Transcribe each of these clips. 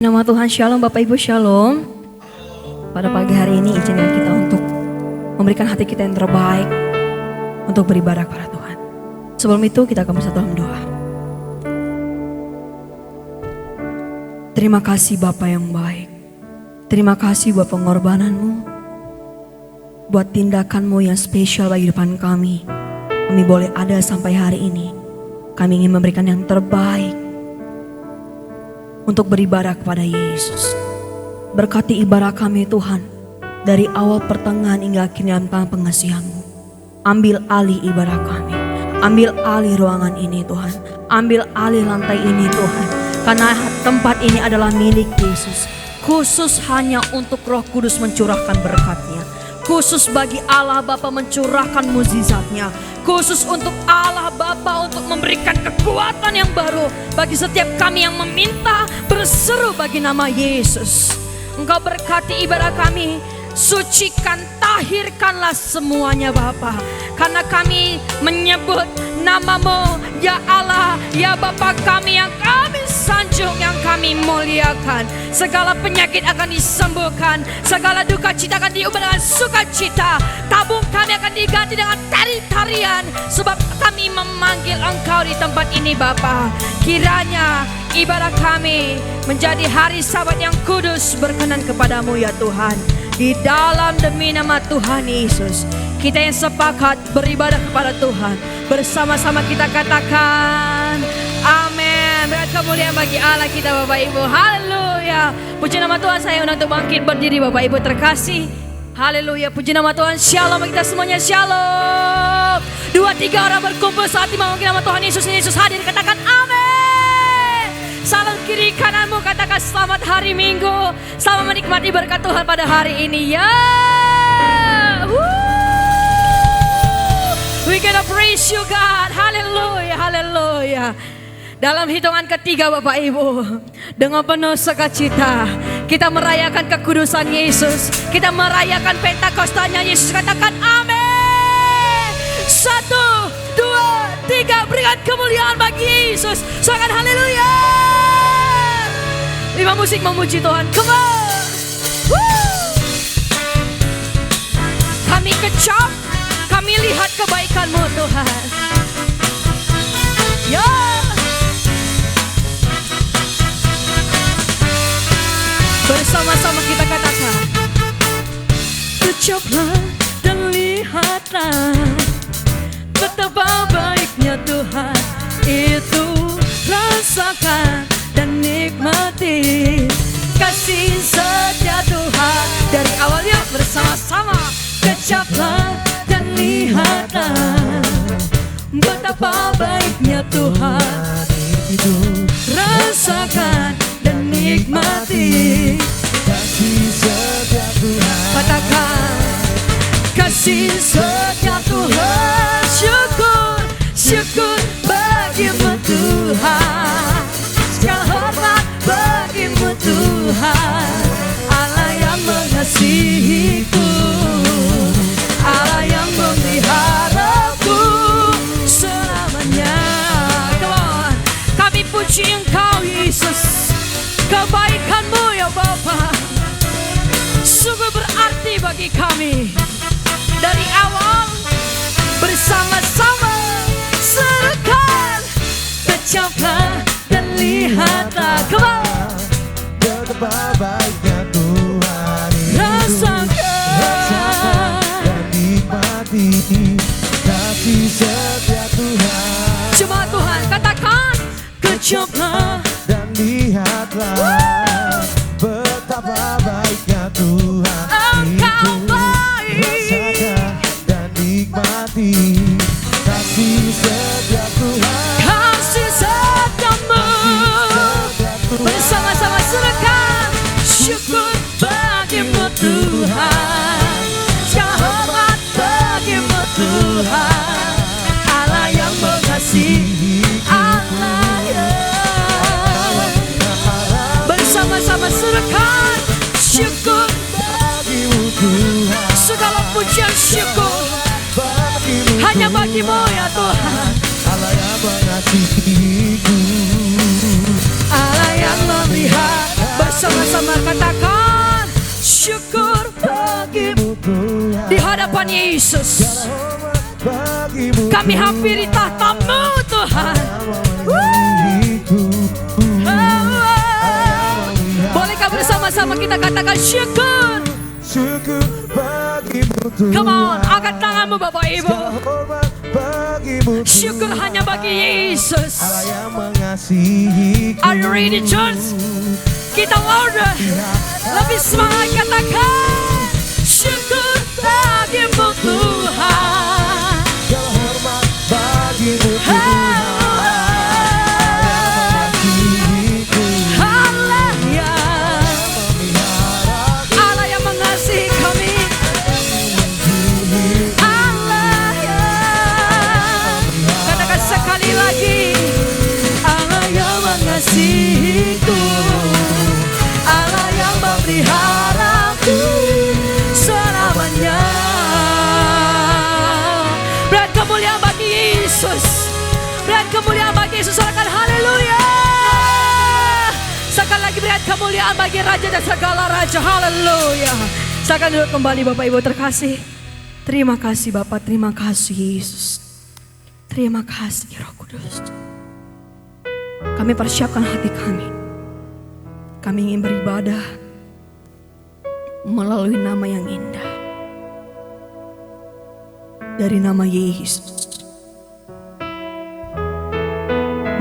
Nama Tuhan Shalom, Bapak Ibu Shalom. Pada pagi hari ini izinkan kita untuk memberikan hati kita yang terbaik untuk beribadah kepada Tuhan. Sebelum itu kita akan bersatu dalam doa. Terima kasih Bapa yang baik. Terima kasih buat pengorbananmu, buat tindakanmu yang spesial bagi depan kami. Kami boleh ada sampai hari ini. Kami ingin memberikan yang terbaik untuk beribadah kepada Yesus. Berkati ibadah kami Tuhan, dari awal pertengahan hingga akhir dalam tangan pengasihan-Mu. Ambil alih ibadah kami, ambil alih ruangan ini Tuhan, ambil alih lantai ini Tuhan. Karena tempat ini adalah milik Yesus, khusus hanya untuk Roh Kudus mencurahkan berkat-Nya, khusus bagi Allah Bapa mencurahkan mukjizat-Nya, khusus untuk Allah Bapa untuk memberikan kekuatan yang baru bagi setiap kami yang meminta berseru bagi nama Yesus. Engkau berkati ibadah kami, sucikan, tahirkanlah semuanya Bapa. Karena kami menyebut nama-Mu, ya Allah, ya Bapa kami yang kami sanjung, yang kami muliakan. Segala penyakit akan disembuhkan, segala duka cita akan diubah dengan sukacita. Tabung kami akan diganti dengan tari-tarian, sebab kami memanggil Engkau di tempat ini Bapa. Kiranya ibadah kami menjadi hari Sabat yang kudus, berkenan kepadamu ya Tuhan. Di dalam demi nama Tuhan Yesus, kita yang sepakat beribadah kepada Tuhan, bersama-sama kita katakan amin. Berkat kemuliaan bagi Allah kita Bapak Ibu. Haleluya. Puji nama Tuhan. Saya undang untuk bangkit berdiri Bapak Ibu terkasih. Haleluya. Puji nama Tuhan. Shalom bagi kita semuanya. Shalom. 2-3 orang berkumpul saat memanggil nama Tuhan Yesus. Yesus hadir. Katakan amin. Salam kiri kananmu, katakan selamat hari Minggu. Selamat menikmati berkat Tuhan pada hari ini ya. We gonna praise you God. Haleluya, haleluya. Dalam hitungan ketiga Bapak Ibu, dengan penuh sukacita kita merayakan kekudusan Yesus. Kita merayakan Pentakostanya Yesus. Katakan amin. 1, 2, 3. Berikan kemuliaan bagi Yesus. Soalkan haleluya. 5 musik memuji Tuhan. Come on. Woo. Kami kecap, kami lihat kebaikan-Mu Tuhan. Ya. Bersama-sama kita katakan, kecaplah dan lihatlah betapa baiknya Tuhan itu. Rasakan dan nikmati kasih setia Tuhan. Dari awalnya bersama-sama, kecaplah dan lihatlah betapa baiknya Tuhan itu. Rasakan dan nikmati kasih setia Tuhan. Katakan kasih setia Tuhan. Syukur, syukur bagimu Tuhan. Segala hormat bagimu Tuhan. Allah yang mengasihiku, Allah yang memeliharaku selamanya. Come on. Kami puji Engkau Yesus. Kebaikan-Mu ya Bapa sungguh berarti bagi kami. Dari awal bersama-sama serukan, kecaplah dan lihatlah. Come on. Betapa baiknya Tuhan itu. Rasakan dan nikmati kasih setia Tuhan. Jemaat Tuhan katakan, kecaplah dan lihatlah betapa baiknya Tuhan Engkau itu. baik. Rasakan dan nikmati kasih setia Tuhan. Kasih setiamu. Bersama-sama serukan, syukur bagimu Tuhan. Segala hormat bagimu Tuhan. Allah yang mengasihi, Allah yang bersama-sama serukan, syukur Bagimu Tuhan. segala pujian syukur Bagimu hanya Tuhan. bagimu ya Tuhan. Allah yang mengasihiku, Allah yang memelihara Bersama-sama katakan syukur bagimu Tuhan. di hadapan Yesus. Bagimu Kami hampiri tahta-Mu Tuhan. diriku. Bolehkah bersama-sama kita katakan syukur? Syukur bagimu Tuhan. Come on, angkat tanganmu Bapak Ibu. Segala hormat bagimu Tuhan. Syukur hanya bagi Yesus. Allah yang mengasihiku. Are you ready, church? Kita louder, lebih semangat katakan syukur bagimu Tuhan. Segala hormat bagimu Tuhan. Haleluya. Allah yang mengasihi kami. Allah ya. Katakan sekali lagi. Allah yang mengasihiku. Allah yang memeliharaku selamanya. Berikan kemuliaan bagi Yesus. Berikan kemuliaan bagi Yesus. Sorakan haleluya. Sekali lagi berikan kemuliaan bagi Raja dan segala Raja. Haleluya. Silakan duduk kembali Bapak Ibu terkasih. Terima kasih Bapak, terima kasih Yesus. Terima kasih Roh Kudus. Kami persiapkan hati kami. Kami ingin beribadah melalui nama yang indah. Dari nama Yesus.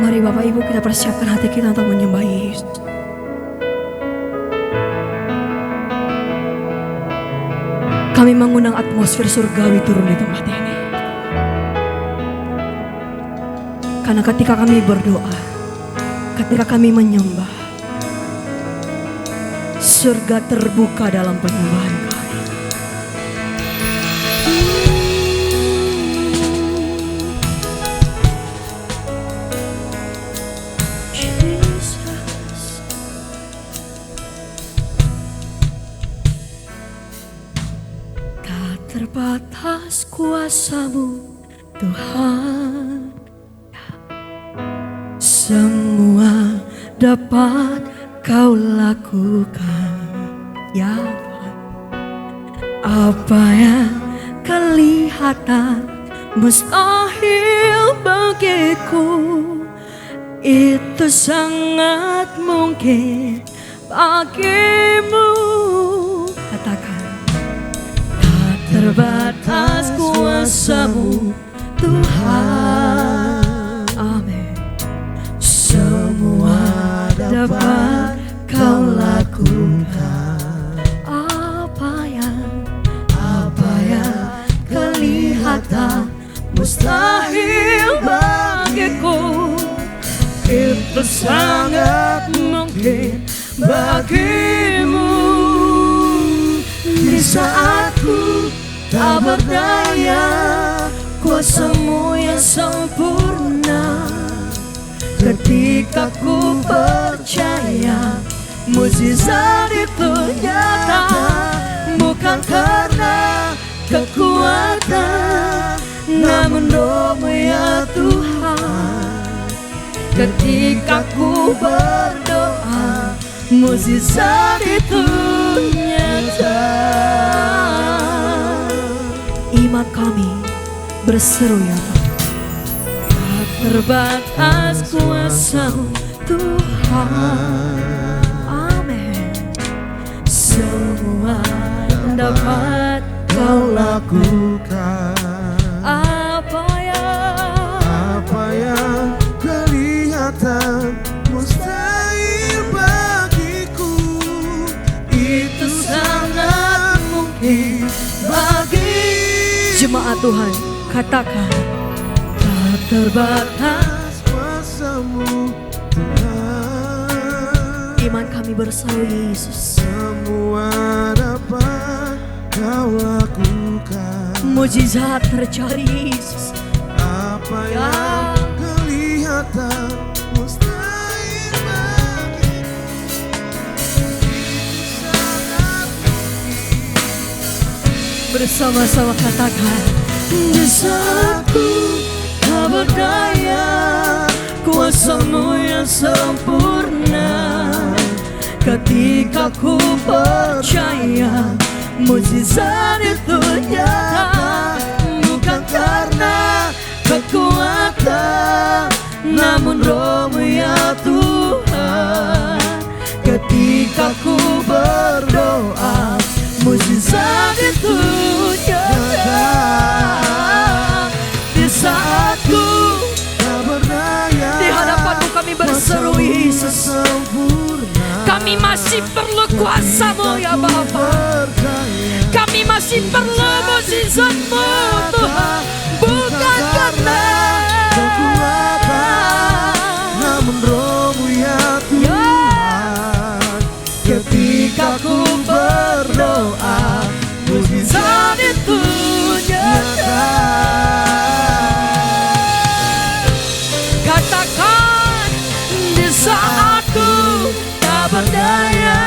Mari Bapak Ibu kita persiapkan hati kita untuk menyembah Yesus. Kami mengundang atmosfer surgawi turun di tempat ini. Karena ketika kami berdoa, ketika kami menyembah, surga terbuka dalam penyembahan kami. Jesus. Tak terbatas kuasa-Mu Tuhan. Semua dapat Kau lakukan, ya Tuhan. Apa yang kelihatan mustahil bagiku, itu sangat mungkin bagimu. Katakan, tak terbatas kuasa-Mu Tuhan. Amin. Semua dapat Kau lakukan. Apa yang kelihatan mustahil bagiku, itu sangat mungkin bagimu. Di saat ku tak berdaya, kuasa-Mu yang sempurna. Ketika ku percaya, mukjizat itu nyata. Bukan karena kekuatan, namun doa ya Tuhan. Ketika ku berdoa, mukjizat itu nyata. Iman kami berseru ya Tuhan. Terbatas kuasa-Mu Tuhan. Amin. Semua dapat Kau lakukan. Apa yang kelihatan mustahil bagiku, itu sangat mungkin bagi jemaat Tuhan. Katakan, terbatas kuasa-Mu Tuhan. Iman kami berseru Yesus. Semua dapat Kau lakukan. Mukjizat terjadi Yesus. Apa yang kelihatan mustahil bagiku, bersama-sama katakan, di saat ku tak berdaya, kuasa-Mu yang sempurna. Ketika ku percaya mukjizat itu nyata, bukan karena kekuatan, namun Roh-Mu ya Tuhan. Ketika ku berdoa, mukjizat itu nyata. Di saat ku tak berdaya, di hadapan-Mu kami berseru, Yesus, kami masih perlu kuasa-Mu ya Bapa. Kami masih perlu mukjizat-Mu Tuhan, bukan karena kekuatan, namun Roh-Mu ya Tuhan. ketika ku berdoa, mukjizat itu nyata. Katakan di saat ku tak berdaya,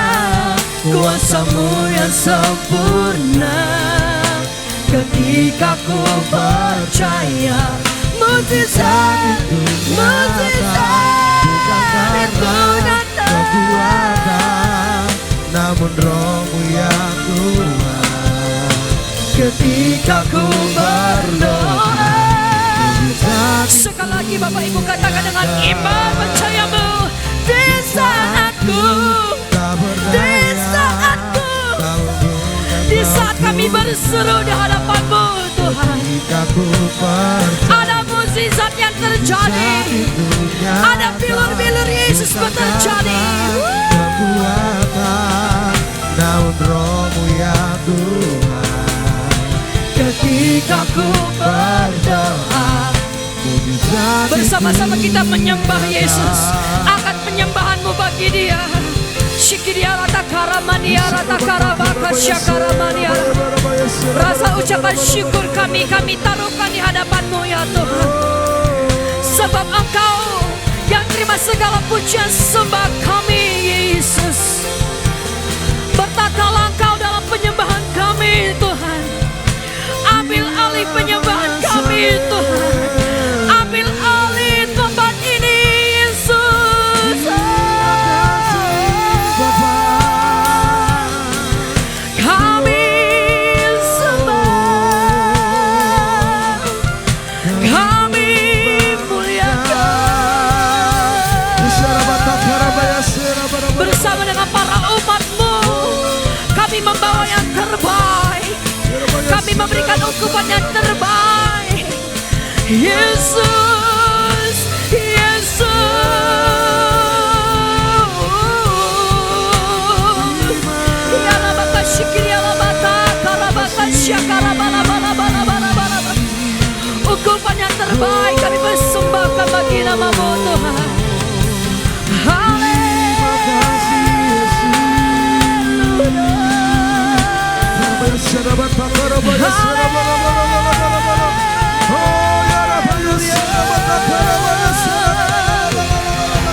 kuasa-Mu yang sempurna. Ketika ku percaya, mukjizat itu nyata. Kekuatan, namun Roh-Mu ya Tuhan. Ketika ku berdoa, sekali lagi Bapak Ibu katakan dengan iman percayamu. Di saat ku, di saat ku, di saat kami berseru di hadapan-Mu Tuhan, ada mukjizat yang terjadi, ada bilur-bilur Yesus terjadi. Kekuatan, namun Roh-Mu ya Tuhan. Ketika ku berdoa, bersama-sama kita menyembah Yesus, angkat penyembahan-Mu bagi Dia. Shikiria rata karamania rata karabaka syakaramania. Rasa ucapan syukur kami taruhkan di hadapan-Mu ya Tuhan. Sebab Engkau yang terima segala pujian sembah kami, Yesus. Bertatalah Engkau dalam penyembahan kami Tuhan. Ambil alih penyembahan kami Tuhan. Ambil alih tempat ini Yesus. Kami sembah, kami muliakan. Bersama dengan para umat-Mu, kami membawa yang terbaik. Kami memberikan hukuman yang terbaik. Yesus, Yesus. Ya labaka syikir ya labata karabaka syakara bala bala bala bala bala. Hukuman yang terbaik kami persembahkan bagi nama-Mu Tuhan.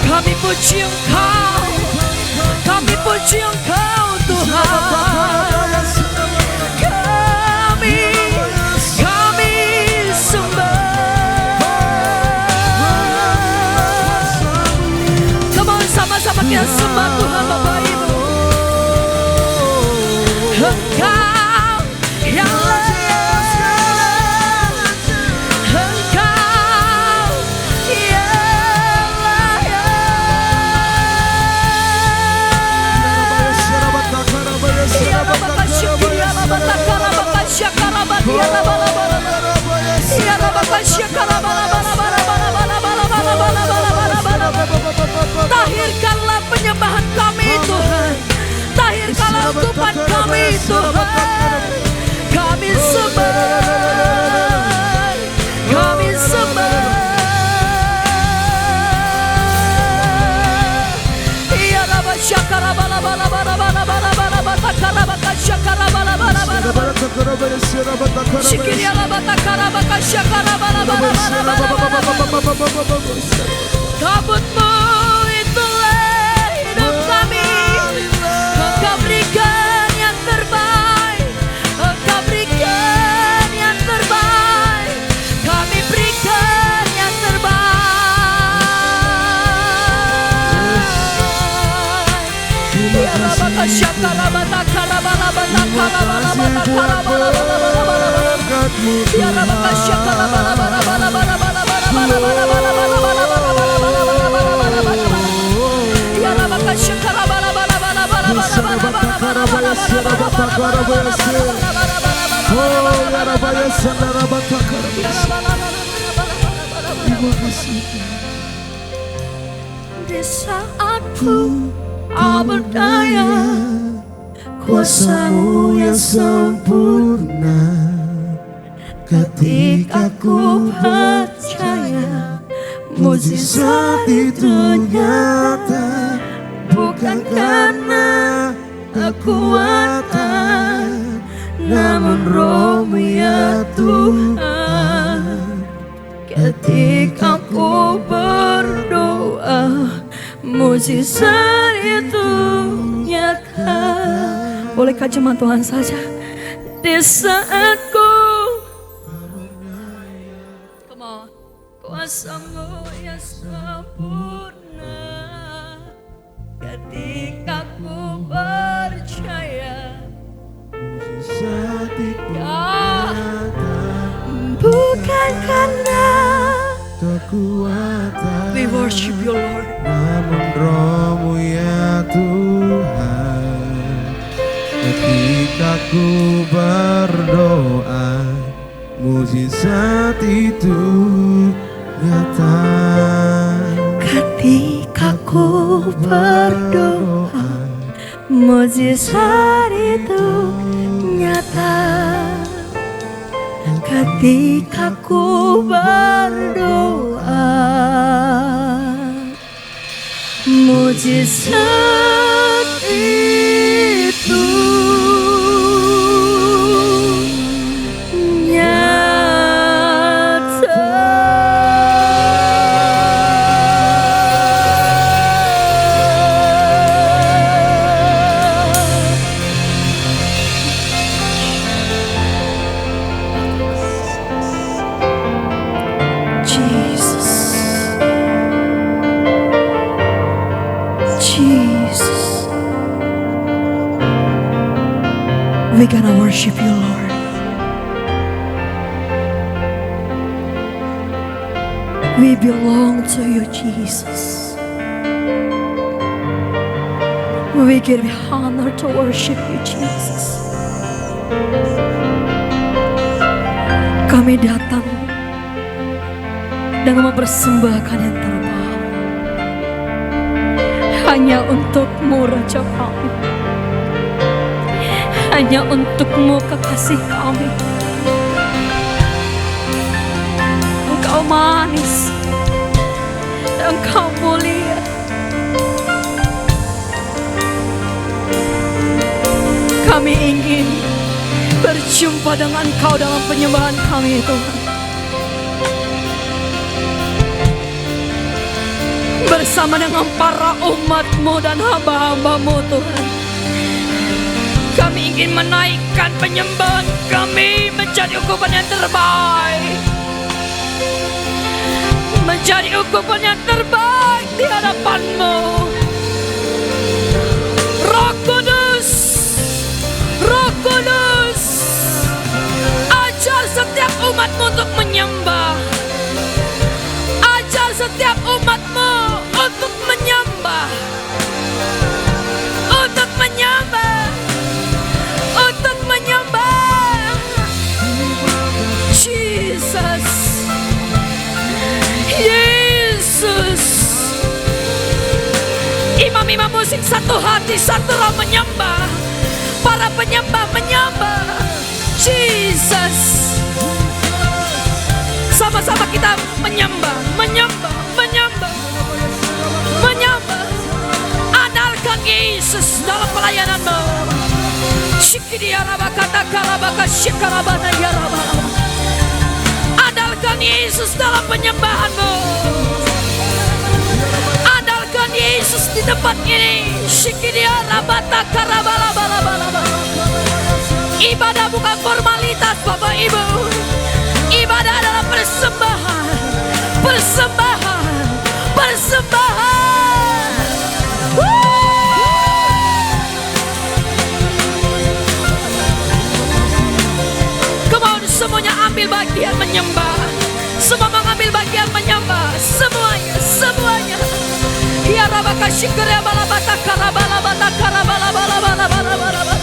Kami puji Engkau, kami puji Engkau Tuhan. Kami sembah. Come on, sama-sama kita sembah Tuhan Bapak Ibu. Engkau yang layak, Engkau yang layak. Ya Bapak syukur ya Bapak takara Bapak syakara badia bala bala. Ya Bapak syakara bala bala bala bala bala bala bala bala bala bala. Tahirkanlah penyembahan kami Tuhan. Tahirkanlah hukuman kami Tuhan. Kami sembah, kami sembah. Ya Rabba syakara bala bala bala bala bala bala bala takara baka syakara bala bala bala bala. Shikiria la bata kara baka syakara bala bala bala bala bala. Kabut-Mu itulah hidup kami. Engkau berikan yang terbaik, Engkau berikan yang terbaik. Kami berikan yang terbaik. Di saatku kau berdaya, kuasa-Mu yang sempurna. Ketika ku percaya, mujizat itu nyata, bukan karena kekuatan, namun Roh-Mu ya Tuhan. Ketika ku berdoa, mujizat itu nyata. Bolehkah jemaat Tuhan saja? Di saat ku, Come on. kuasa-Mu yang sempurna. Ketika ku percaya, mujizat itu nyata, Bukan karena kekuatan, we worship you Lord. namun Roh-Mu ya Tuhan. Ketika ku berdoa, mujizat itu nyata. Ketika ku berdoa, mujizat itu nyata. Ketika ku berdoa, mujizat itu we're gonna worship you, Lord. We belong to you, Jesus. We give you honor to worship you, Jesus. Kami datang dengan mempersembahkan yang terbaik hanya untuk-Mu, Raja kami. Hanya untuk-Mu, kekasih kami. Engkau manis dan Engkau mulia. Kami ingin berjumpa dengan Engkau dalam penyembahan kami, Tuhan. Bersama dengan para umat-Mu dan hamba-hamba-Mu, Tuhan. Kami ingin menaikkan penyembahan kami menjadi ukupan yang terbaik. Menjadi ukupan yang terbaik di hadapan-Mu. Roh Kudus, Roh Kudus, ajar setiap umat-Mu untuk menyembah. Ajar setiap umat-Mu untuk menyembah. Untuk menyembah. Untuk menyembah Jesus, Yesus. Imam-imam musik satu hati, satu roh menyembah. Para penyembah menyembah Jesus. Sama-sama kita menyembah, menyembah, menyembah, menyembah. Andalkan Yesus dalam pelayanan-Mu. Andalkan Yesus dalam penyembahan-Mu. Andalkan Yesus di tempat ini. Ibadah bukan formalitas, Bapak Ibu. Ibadah adalah persembahan. Persembahan. Persembahan. mengambil bagian menyembah. Semua mengambil bagian menyembah. Semuanya. Ya rabaka shikriya balabata karabala bata karabala bala bala bala bala bala.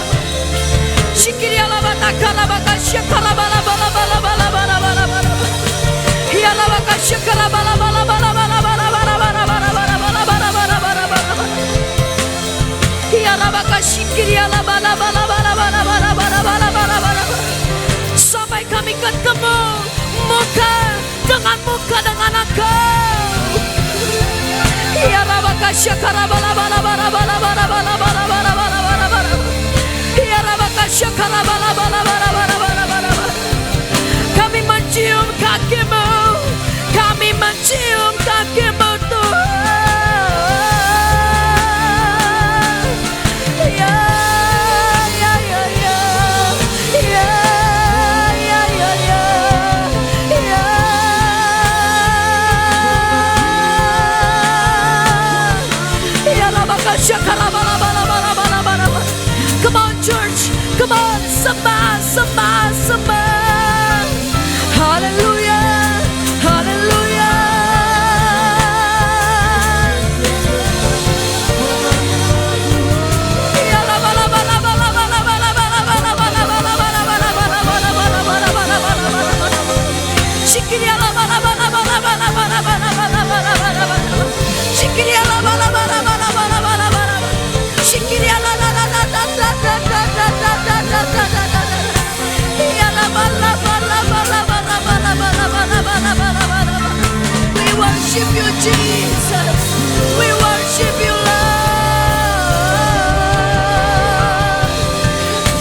Shikriya labata karabaka shikara bala bala bala bala bala bala bala. Ya rabaka shikara bala bala bala bala bala bala bala bala bala bala bala bala bala bala. Ya rabaka shikriya labala bala bala bala bala bala bala bala bala. Sampai kami ketemu muka dengan Engkau. Ya rabaka shakara bala bala bala bala bala bala bala bala bala bala bala. Ya rabaka shakara bala bala bala bala bala bala bala. Kami mencium kaki-Mu, kami mencium kaki-Mu Tuhan. Ya ya ya ya ya ya ya ya ya. Ya rabaka shakara bala bala bala bala bala bala. Come on church, come on, sembah, sembah, sembah. Hallelujah, hallelujah. Ya la bala bala bala bala bala bala bala bala bala bala bala bala bala bala bala bala bala bala. Shikriya la bala bala bala bala bala bala bala bala bala bala. Shikriya la bala bala bala bala bala bala. Shikriya la la la la la la la la la la la la la la. Ya la bala bala bala bala bala bala bala bala bala bala. We worship you, Jesus. We worship you, Lord.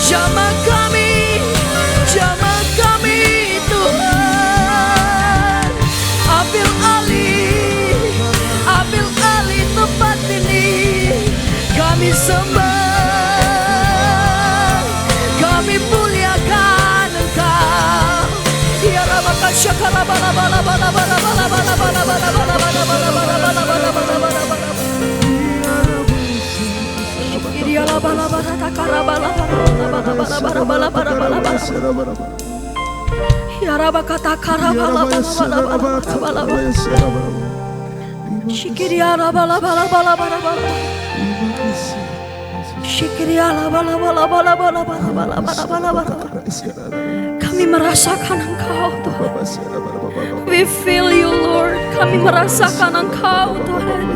Jamah kami Tuhan. Ambil alih tempat ini. Kami sembah, kami muliakan Engkau. Ya rabaka shakara bala bala bala bala bala bala bala bala bala bala bala bala bala bala bala bala bala. Ya la bala bala takara bala bala bala bala bala bala bala bala bala. Ya rabaka takara bala bala bala bala bala bala. Shikriya la bala bala bala bala bala. Shikriya la bala bala bala bala bala bala bala bala bala. Kami merasakan Engkau Tuhan. We feel you Lord. Kami merasakan Engkau Tuhan.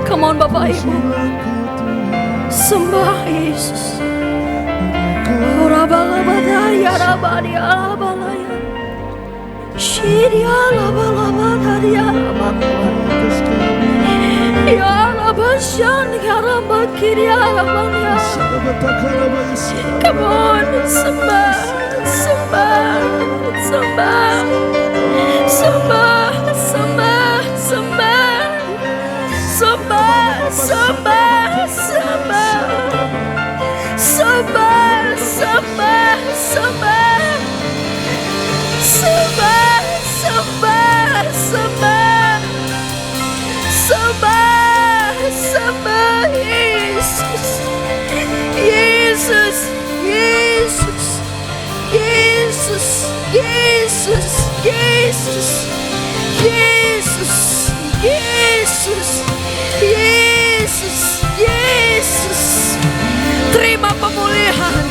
Come on Bapak Ibu, sembah Yesus. Ora bala bala ya rabadi ala bala ya. Shiriya la bala bala ya rabadi. Ya Rabashan Karamba Kiriya Rabanya. Come on, sembah, sembah, sembah, sembah, sembah, sembah, sembah, sembah, sembah, sembah, sembah, sembah, sembah, sembah, sembah. Sembah, sembah Yesus, Yesus, Yesus, Yesus, Yesus, Yesus, Yesus, Yesus, Yesus, Yesus. Terima pemulihan,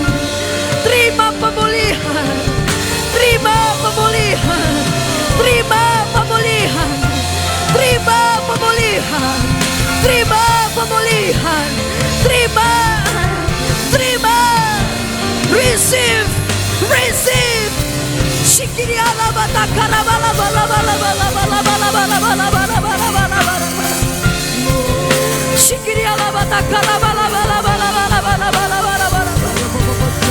terima pemulihan, terima pemulihan, terima pemulihan. Terima pemulihan, terima pemulihan, terima, receive, receive. Shikriya la bata karabala bala bala bala bala bala bala bala bala bala bala bala. Shikriya la bata karabala bala bala bala bala bala bala bala.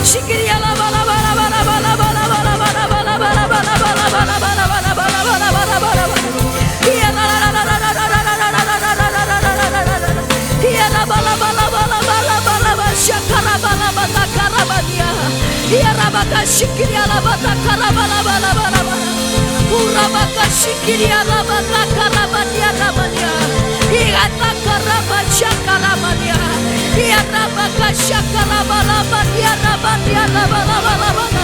Shikriya la bala bala bala bala bala bala bala bala bala bala bala bala bala bala bala bala bala bala. Ya rabaka shikriya la bata karabala bala bala bala. Urabaka shikriya la bata karabania rabania. Iyata karaba shakaramania. Ya rabaka shakara bala bala rabania rabala bala bala.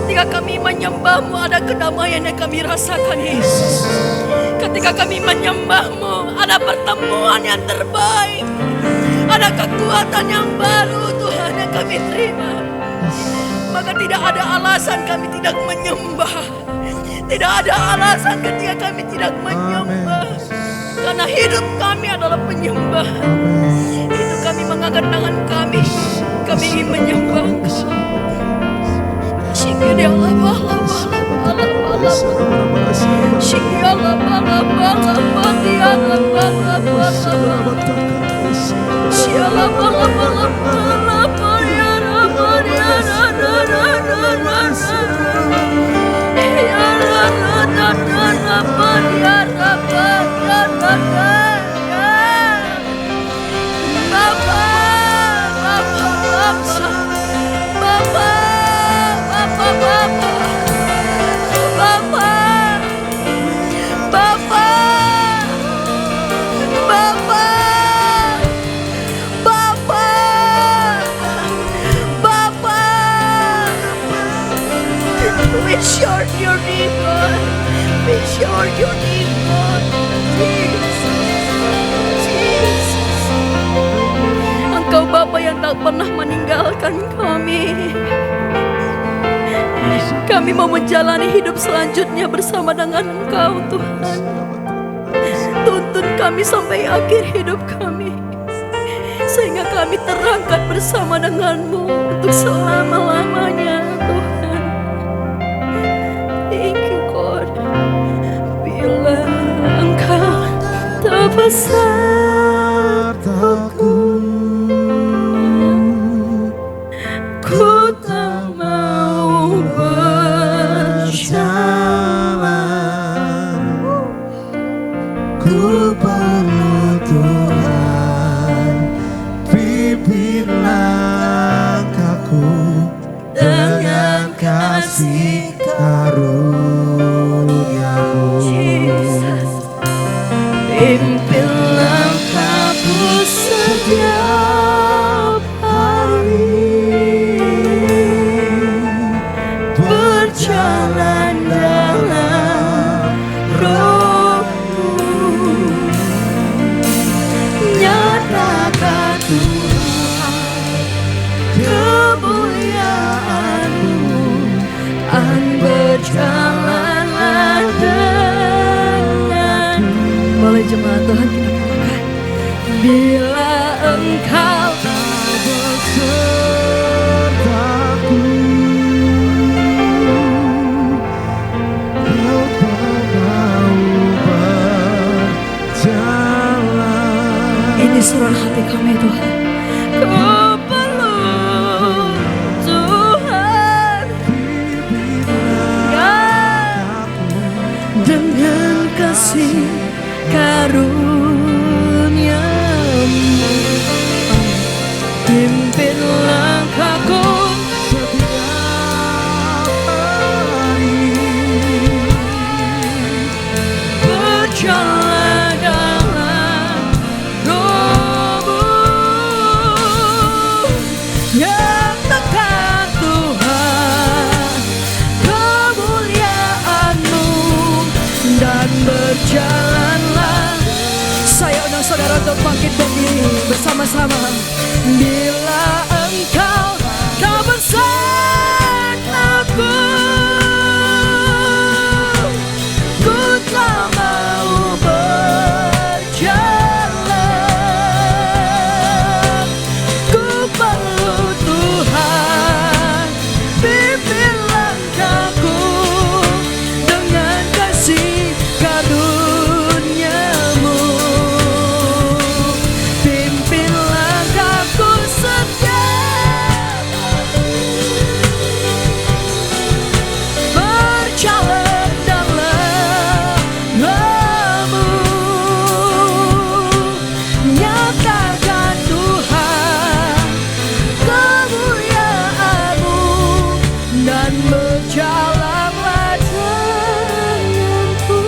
Ketika kami menyembah-Mu, ada kedamaian yang kami rasakan, Yesus. Ketika kami menyembah-Mu, ada pertemuan yang terbaik, ada kekuatan yang baru, Tuhan, yang kami terima. Maka tidak ada alasan kami tidak menyembah. Tidak ada alasan ketika kami tidak menyembah. Karena hidup kami adalah penyembah. Itu kami mengangkat tangan kami. Kami ingin menyembah Engkau. Syikir ya Allah, Syikir ya Allah, we short your name, God. We short your name, God. Jesus. Engkau Bapa yang tak pernah meninggalkan kami. Kami mau menjalani hidup selanjutnya bersama dengan Engkau, Tuhan. Tuntun kami sampai akhir hidup kami, sehingga kami terangkat bersama dengan-Mu untuk selama-lamanya, Tuhan. Thank you, God. Bila Engkau terbesar takut, ku tak mau berjalan. Ku perlu Tuhan, pimpin langkahku dengan kasih karunia-Mu. Pimpin langkahku setiap hari, berjalan dalam Roh-Mu. Nyatakan Tuhan kemuliaan-Mu, dan berjalanlah dengan. Boleh jemaat Tuhan kita katakan, bila Engkau tak bersama. di seluruh hati kami Tuhan. Ku perlu Tuhan, ya, dengan kasih karunia-Mu. Pimpin langkahku berjalan dalam Roh-Mu. Nyatakan Tuhan kemuliaan-Mu dan berjalanlah. Saya undang saudara untuk bangkit berdiri bersama-sama. Bila Engkau bersamaku, ku tak mau berjalan. Ku perlu Tuhan, pimpin langkahku dengan kasih karunia-Mu. Pimpin langkahku setiap berjalan dalam Roh-Mu. Nyatakan Tuhan kemuliaan-Mu dan berjalanlah denganku.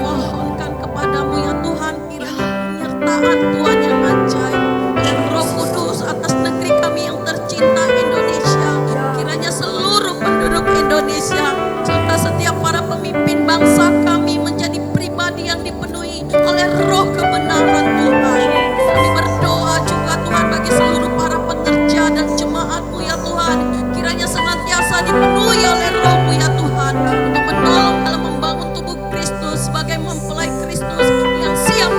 Mohonkan kepadamu ya Tuhan, kiranya penyertaan Tuhan yang ajaib dan Roh Kudus atas negeri kami yang tercinta Indonesia. Kiranya seluruh penduduk Indonesia serta setiap para pemimpin bangsa kami menjadi pribadi yang dipenuhi oleh roh kebenaran Tuhan. Kami berdoa juga Tuhan bagi seluruh para pekerja dan jemaat-Mu ya Tuhan. Kiranya senantiasa dipenuhi oleh Roh-Mu ya Tuhan, untuk menolong dalam membangun tubuh Kristus sebagai mempelai Kristus yang siap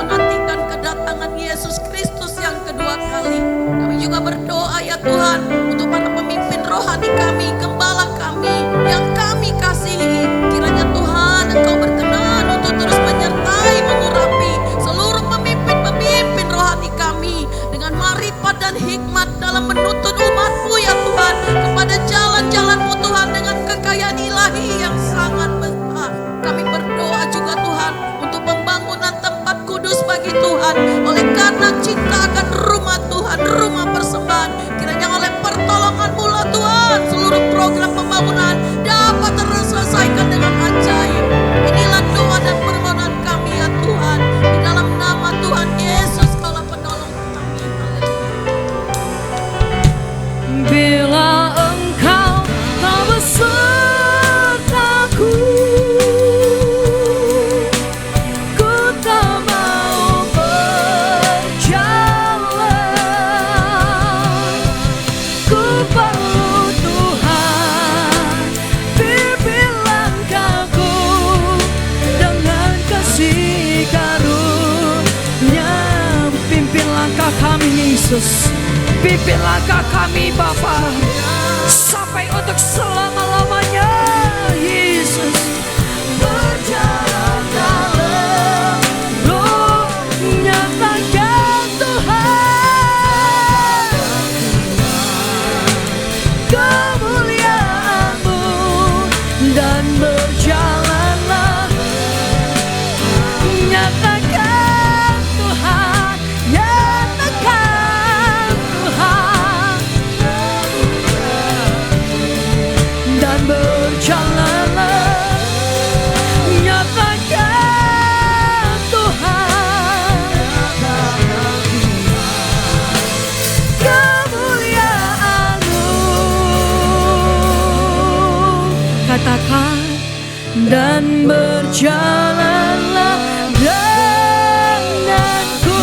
menantikan kedatangan Yesus Kristus yang kedua kali. Kami juga berdoa ya Tuhan untuk para pemimpin rohani kami, gembala kami yang kami kasihi. Kiranya Tuhan Engkau berkenan untuk terus menyertai, mengurapi seluruh pemimpin-pemimpin rohani kami dengan marifat dan hikmat dalam menuntun umat-Mu ya Tuhan kepada jalan-jalan-Mu Tuhan dengan kekayaan ilahi yang sangat besar. Kami berdoa juga Tuhan untuk pembangunan tempat kudus bagi Tuhan, oleh karena cinta akan rumah Tuhan, rumah persembahan. Kiranya oleh pertolongan-Mu lah Tuhan, seluruh program pembangunan dapat terselesaikan dengan ajaib. Inilah doa dan permohonan kami ya Tuhan, di dalam nama Tuhan Yesus Kaulah penolong kami. Bila Engkau tak besertaku, ku tak mau berjalan. Ku perlu Tuhan, pimpin langkahku dengan kasih karunia. Pimpin langkah kami Yesus, pimpin langkah kami Bapa, sampai untuk selama-lamanya Yesus. Berjalan dalam Roh, nyatakan Tuhan kemuliaan-Mu dan berjalanlah. Nyatakan Tuhan, nyatakan Tuhan dan berjalanlah. Nyatakan Tuhan kemuliaan-Mu. Katakan dan berjalanlah denganku.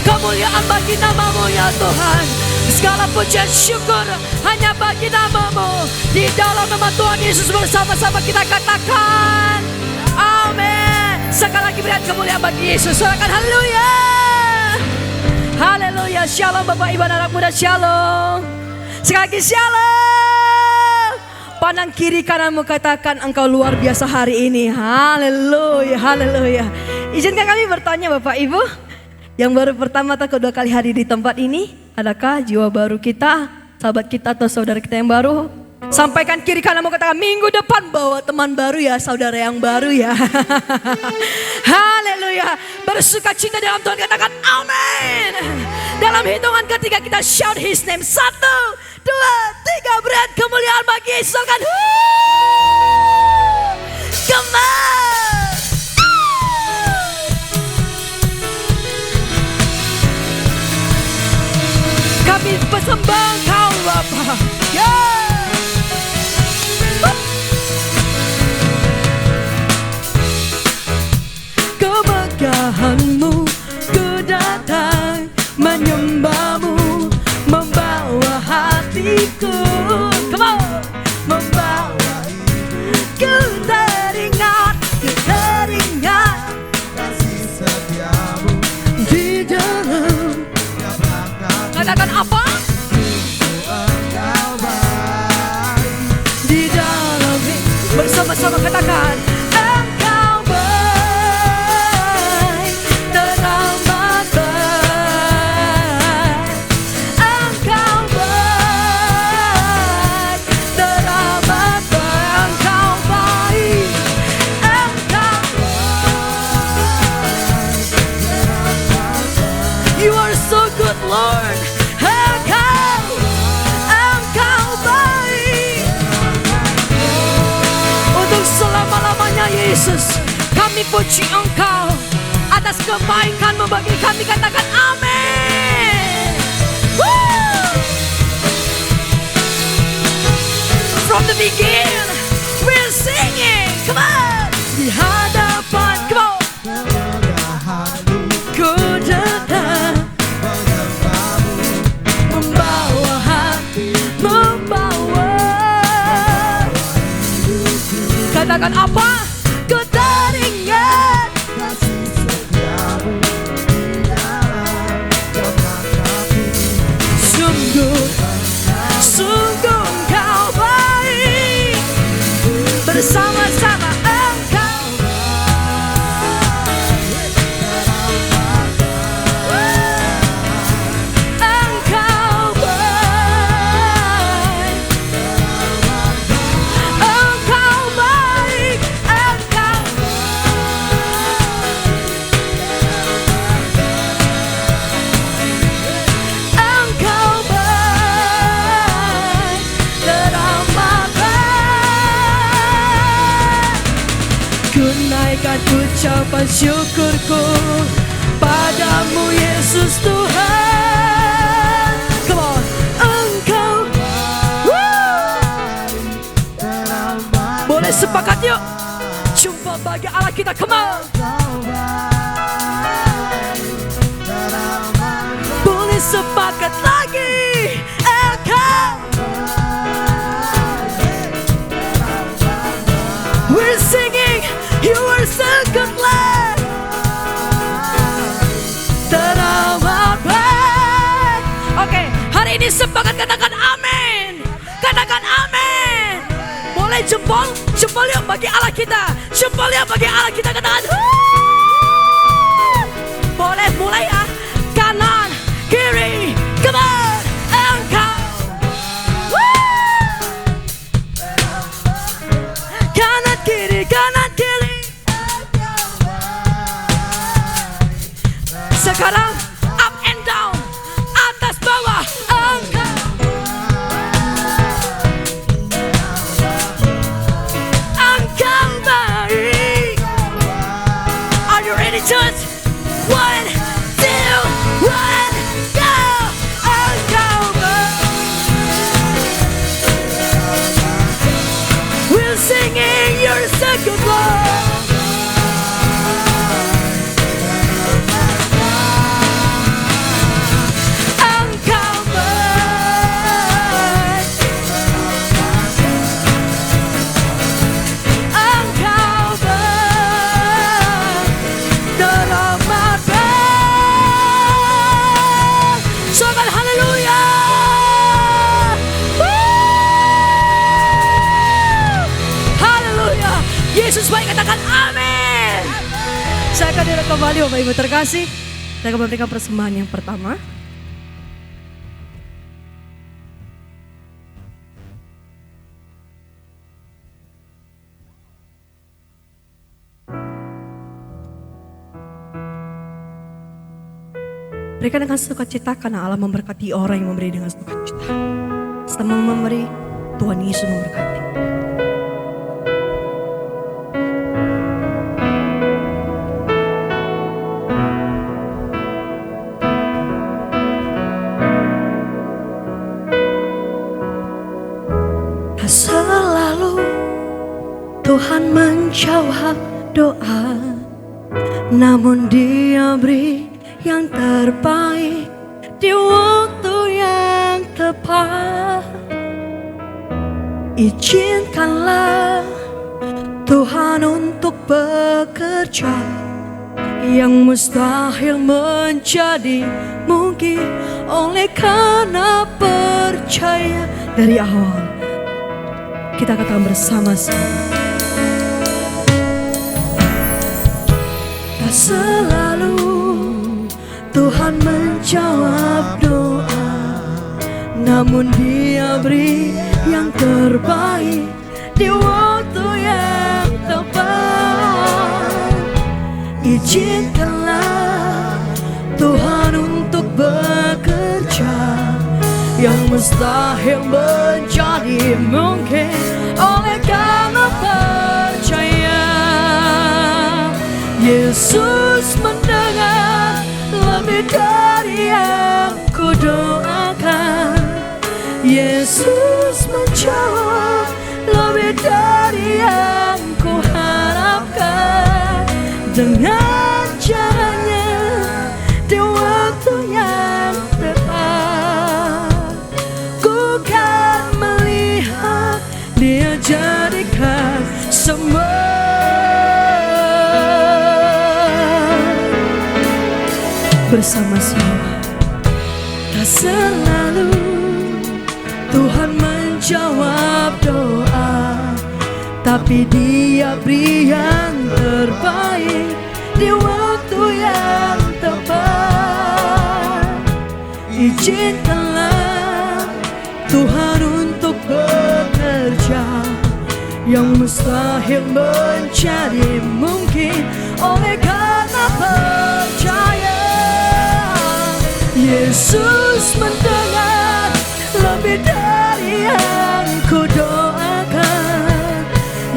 Kemuliaan bagi nama-Mu ya Tuhan. Segala pujian syukur hanya bagi nama-Mu. Di dalam nama Tuhan Yesus bersama-sama kita katakan amin. Sekali lagi berikan kemuliaan bagi Yesus. Sorakan haleluya. Haleluya. Shalom Bapak Ibu anak muda, shalom. Sekali lagi shalom. Pandang kiri kananmu, katakan engkau luar biasa hari ini. Haleluya, haleluya. Izinkan kami bertanya Bapak Ibu, yang baru pertama atau kedua kali hadir di tempat ini, adakah jiwa baru kita, sahabat kita atau saudara kita yang baru? Sampaikan kiri kananmu, katakan minggu depan bawa teman baru ya, saudara yang baru ya. Haleluya. Bersuka cita dalam Tuhan, katakan amin. Dalam hitungan ketiga kita shout his name. 1, 2, 3, berikan kemuliaan bagi Yesus. Kan? Come on. Kami persembahkan Kau Bapa. Yeah. Kemegahanmu, ku datang menyembahmu, membawa hatiku, come on, membawa ku teringat kasih setiamu di dalam. Katakan apa? Engkau baik. Di dalam bersama-sama katakan engkau baik, teramat baik. Engkau baik, teramat baik. Engkau baik, engkau baik. You are so good, Lord. Engkau baik. Untuk selama-lamanya Yesus, kami puji Engkau atas kebaikan-Mu bagi kami. Katakan amin. Woo! From the beginning, we're singing. Come on. Di hadapan, come on. Ku datang membawa hati, membawa. Katakan apa? Ku teringat Kasih setiamu di dalam kata-kataku. sungguh, sungguh Engkau baik. Bersama-sama Engkau Engkau baik. Engkau baik. Engkau baik, teramat baik. Ku naikkan ucapan syukurku padamu Yesus Tuhan. Come on. Engkau boleh sepakat yuk. Jumpa bagi Allah kita. Come on. Boleh sepakat lagi. Engkau. We're singing. You are so good, Lord. Teramat baik. Oke, hari ini sepakat katakan amin. Katakan amin. Boleh jempol yuk bagi Allah kita. Jempol yuk bagi Allah kita. Katakan boleh mulai ya. Kanan, kiri, come on. Engkau. Kanan, kiri, kanan, kiri. Sekarang up and down, atas bawah. Engkau. Engkau baik. Are you ready, church? 1, 2, 1, go! Yesus baik, katakan amin. Saya akan direct kembali Bapak Ibu terkasih. Saya akan memberikan persembahan yang pertama. Berikan dengan sukacita karena Allah memberkati orang yang memberi dengan sukacita. Setelah memberi, Tuhan Yesus memberkati. Tak selalu Tuhan menjawab doa, namun Dia beri yang terbaik di waktu yang tepat. Izinkanlah Tuhan untuk bekerja, yang mustahil menjadi mungkin oleh karena percaya. Dari awal kita katakan bersama-sama, tak selalu Tuhan menjawab doa, namun Dia beri yang terbaik di waktu yang tepat. Izinkanlah Tuhan untuk bekerja, yang mustahil menjadi mungkin oleh karena percaya. Yesus mendengar lebih dari yang ku doakan. Yesus menjawab lebih dari yang ku harapkan. Dengan caranya di waktu yang tepat, ku kan melihat Dia jadikan semua. Bersama-sama, tak selalu Tuhan menjawab doa, tapi Dia beri yang terbaik di waktu yang tepat. Izinkanlah Tuhan untuk bekerja, yang mustahil menjadi mungkin oleh karena percaya. Yesus mendengar lebih dari yang ku doakan.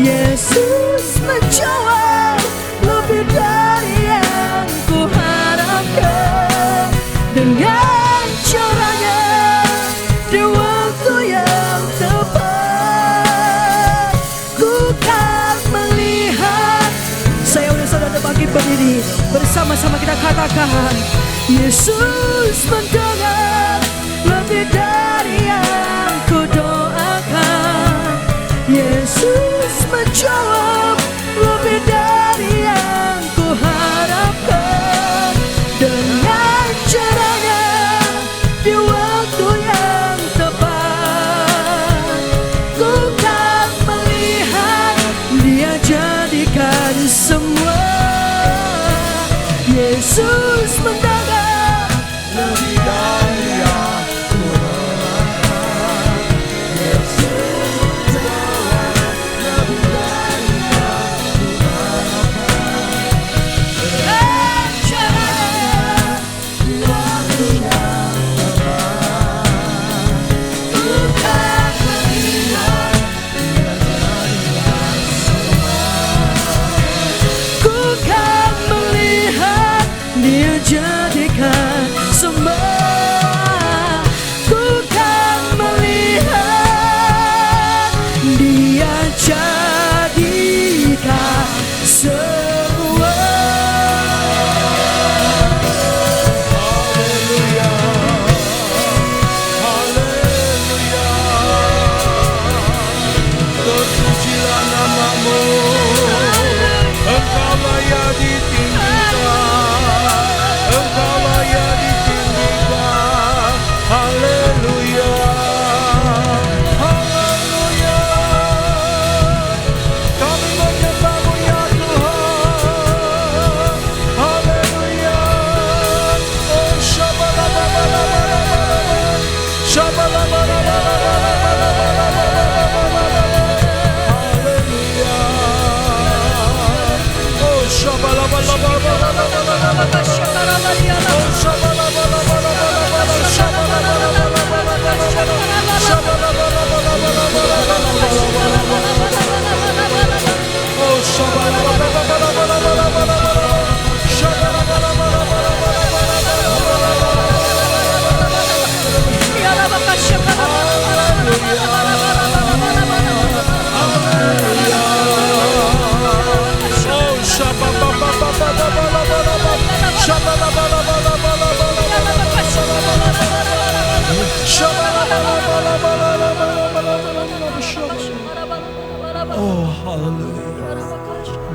Yesus menjawab lebih dari yang ku harapkan. Dengan caranya di waktu yang tepat, ku kan melihat. Saya udah saudara bagi berdiri, bersama-sama kita katakan, Yesus mendengar lebih dari yang ku doakan. Yesus menjawab lebih dari yang ku harapkan. Dengan caranya di waktu yang tepat, ku kan melihat Dia jadikan semua. Yesus mendengar lebih dari yang ku harapkan. Yesus menjawab lebih dari yang ku harapkan. dengan caranya Di waktu yang tepat, ku kan melihat Dia jadikan semua. Ku kan melihat Dia jadi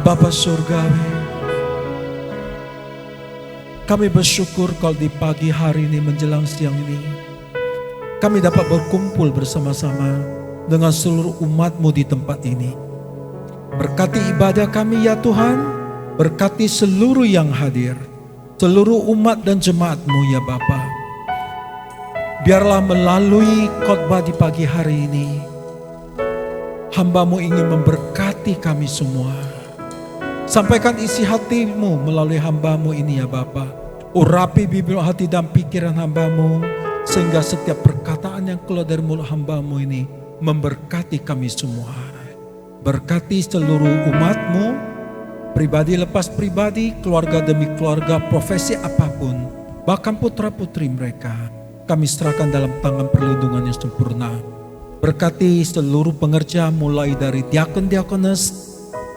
Bapa Surgawi, kami bersyukur kalau di pagi hari ini menjelang siang ini kami dapat berkumpul bersama-sama dengan seluruh umat-Mu di tempat ini. Berkati ibadah kami ya Tuhan, berkati seluruh yang hadir, seluruh umat dan jemaat-Mu ya Bapa. Biarlah melalui khotbah di pagi hari ini, hamba-Mu ingin memberkati kami semua. Sampaikan isi hati-Mu melalui hamba-Mu ini ya Bapa. Urapi bibir hati dan pikiran hamba-Mu, sehingga setiap perkataan yang keluar dari mulut hamba-Mu ini memberkati kami semua. Berkati seluruh umat-Mu, pribadi lepas pribadi, keluarga demi keluarga, profesi apapun, bahkan putra-putri mereka, kami serahkan dalam tangan perlindungan yang sempurna. Berkati seluruh pengerja mulai dari diakon-diakones,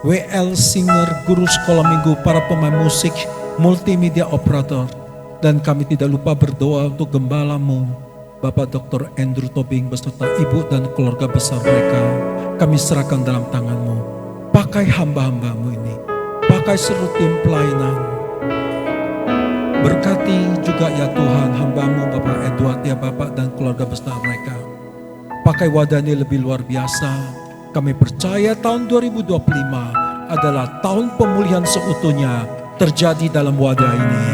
WL, singer, guru sekolah minggu, para pemain musik, multimedia operator. Dan kami tidak lupa berdoa untuk gembala-Mu, Bapak Dr. Andrew Tobing beserta ibu dan keluarga besar mereka. Kami serahkan dalam tangan-Mu. Pakai hamba-hamba-Mu ini, pakai seluruh tim pelayanan. Berkati juga ya Tuhan hamba-Mu Bapak Edward ya Bapak dan keluarga besar mereka. Pakai wadah ini lebih luar biasa. Kami percaya tahun 2025 adalah tahun pemulihan seutuhnya terjadi dalam wadah ini.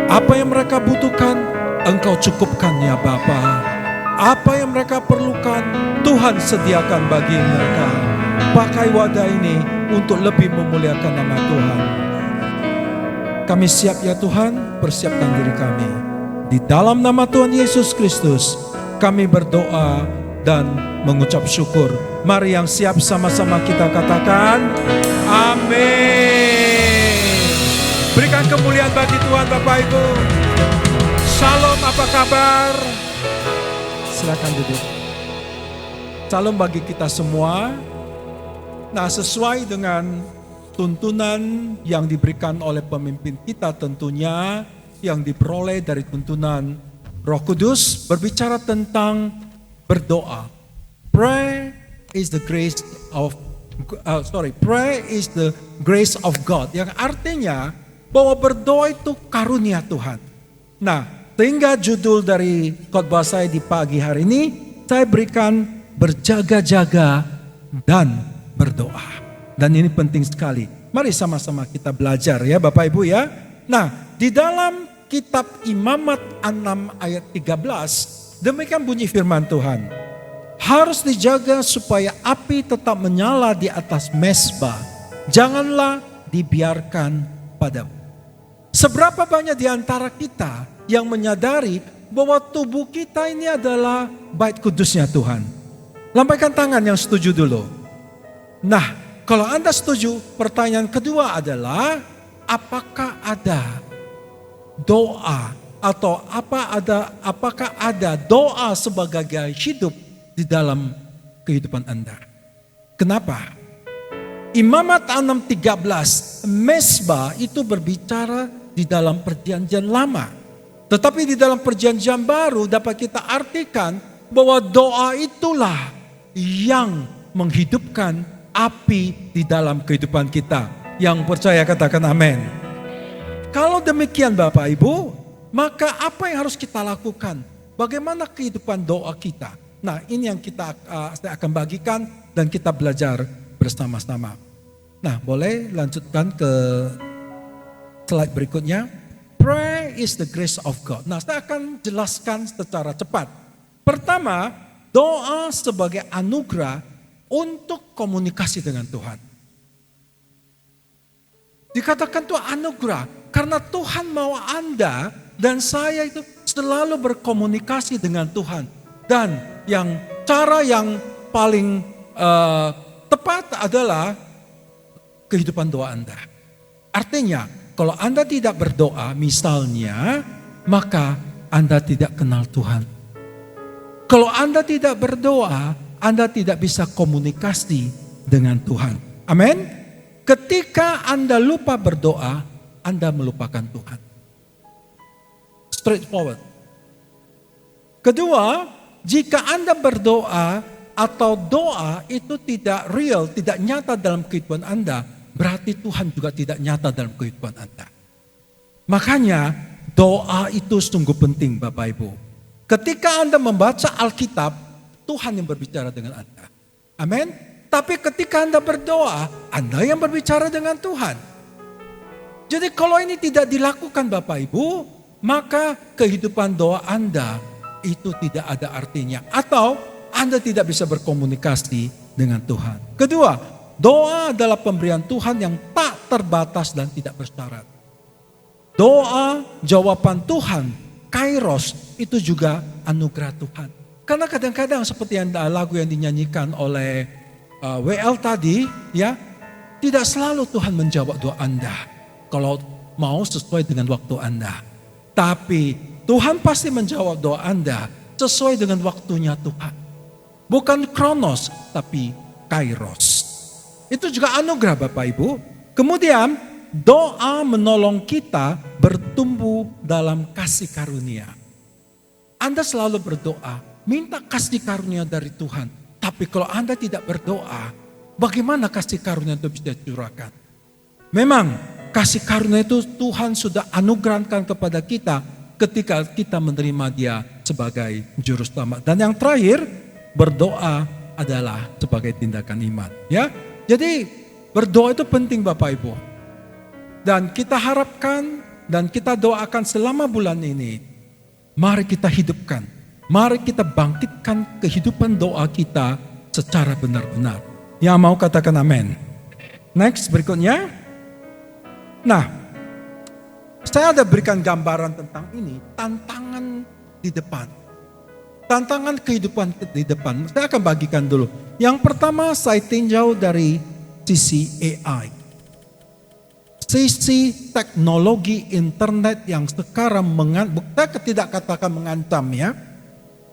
Apa yang mereka butuhkan, Engkau cukupkan ya Bapa. Apa yang mereka perlukan, Tuhan sediakan bagi mereka. Pakai wadah ini untuk lebih memuliakan nama Tuhan. Kami siap ya Tuhan, persiapkan diri kami. Di dalam nama Tuhan Yesus Kristus, kami berdoa dan mengucap syukur. Mari yang siap sama-sama kita katakan amin. Berikan kemuliaan bagi Tuhan Bapak Ibu. Shalom, apa kabar? Silakan duduk. Shalom bagi kita semua. Nah, sesuai dengan tuntunan yang diberikan oleh pemimpin kita tentunya, yang diperoleh dari tuntunan Roh Kudus, berbicara tentang berdoa. Pray is the grace of pray is the grace of God, yang artinya bahwa berdoa itu karunia Tuhan. Nah, sehingga judul dari khotbah saya di pagi hari ini saya berikan berjaga-jaga dan berdoa. Dan ini penting sekali. Mari sama-sama kita belajar ya Bapak Ibu ya. Nah, di dalam kitab Imamat 6 ayat 13 demikian bunyi firman Tuhan. Harus dijaga supaya api tetap menyala di atas mezbah. Janganlah dibiarkan padam. Seberapa banyak di antara kita yang menyadari bahwa tubuh kita ini adalah bait kudusnya Tuhan? Lambaikan tangan yang setuju dulu. Nah, kalau Anda setuju, pertanyaan kedua adalah apakah ada doa atau apakah ada doa sebagai gaya hidup di dalam kehidupan Anda? Kenapa? Imamat 6:13, mezbah itu berbicara di dalam perjanjian lama. Tetapi di dalam perjanjian baru dapat kita artikan bahwa doa itulah yang menghidupkan api di dalam kehidupan kita. Yang percaya katakan amin. Kalau demikian Bapak Ibu, maka apa yang harus kita lakukan? Bagaimana kehidupan doa kita? Nah, ini yang saya akan bagikan dan kita belajar bersama-sama. Nah, boleh lanjutkan ke slide berikutnya. Pray is the grace of God. Nah, saya akan jelaskan secara cepat. Pertama, doa sebagai anugerah untuk komunikasi dengan Tuhan. Dikatakan itu anugerah karena Tuhan mau Anda dan saya itu selalu berkomunikasi dengan Tuhan. Dan cara yang paling tepat adalah kehidupan doa Anda. Artinya, kalau Anda tidak berdoa misalnya, maka Anda tidak kenal Tuhan. Kalau Anda tidak berdoa, Anda tidak bisa komunikasi dengan Tuhan. Amin. Ketika Anda lupa berdoa, Anda melupakan Tuhan. Straightforward. Kedua, jika Anda berdoa atau doa itu tidak real, tidak nyata dalam kehidupan Anda, berarti Tuhan juga tidak nyata dalam kehidupan Anda. Makanya doa itu sungguh penting Bapak Ibu. Ketika Anda membaca Alkitab, Tuhan yang berbicara dengan Anda. Amin. Tapi ketika Anda berdoa, Anda yang berbicara dengan Tuhan. Jadi kalau ini tidak dilakukan Bapak Ibu, maka kehidupan doa Anda itu tidak ada artinya. Atau Anda tidak bisa berkomunikasi dengan Tuhan. Kedua, doa adalah pemberian Tuhan yang tak terbatas dan tidak bersyarat. Doa, jawaban Tuhan, kairos, itu juga anugerah Tuhan. Karena kadang-kadang seperti yang lagu yang dinyanyikan oleh WL tadi, ya, tidak selalu Tuhan menjawab doa Anda kalau mau sesuai dengan waktu Anda. Tapi Tuhan pasti menjawab doa Anda sesuai dengan waktunya Tuhan. Bukan kronos, tapi kairos. Itu juga anugerah Bapak Ibu. Kemudian doa menolong kita bertumbuh dalam kasih karunia. Anda selalu berdoa, minta kasih karunia dari Tuhan. Tapi kalau Anda tidak berdoa, bagaimana kasih karunia itu bisa dicurahkan? Memang kasih karunia itu Tuhan sudah anugerahkan kepada kita ketika kita menerima Dia sebagai juru selamat. Dan yang terakhir, berdoa adalah sebagai tindakan iman. Ya, jadi berdoa itu penting Bapak Ibu. Dan kita harapkan dan kita doakan selama bulan ini, mari kita hidupkan, mari kita bangkitkan kehidupan doa kita secara benar-benar. Yang mau katakan amin. Next, berikutnya. Nah, saya ada berikan gambaran tentang ini, tantangan di depan. Tantangan kehidupan di depan. Saya akan bagikan dulu. Yang pertama saya tinjau dari sisi AI. Sisi teknologi internet yang sekarang saya tidak katakan mengancam ya.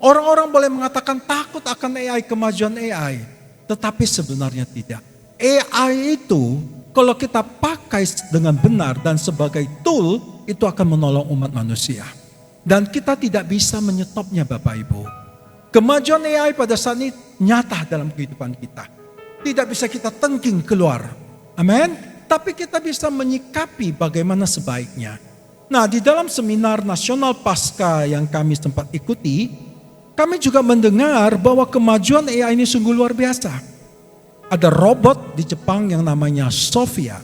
Orang-orang boleh mengatakan takut akan AI, kemajuan AI. Tetapi sebenarnya tidak. AI itu kalau kita pakai dengan benar dan sebagai tool, itu akan menolong umat manusia. Dan kita tidak bisa menyetopnya Bapak Ibu. Kemajuan AI pada saat ini nyata dalam kehidupan kita. Tidak bisa kita tengking keluar. Amin. Tapi kita bisa menyikapi bagaimana sebaiknya. Nah, di dalam seminar nasional Pasca yang kami sempat ikuti, kami juga mendengar bahwa kemajuan AI ini sungguh luar biasa. Ada robot di Jepang yang namanya Sophia.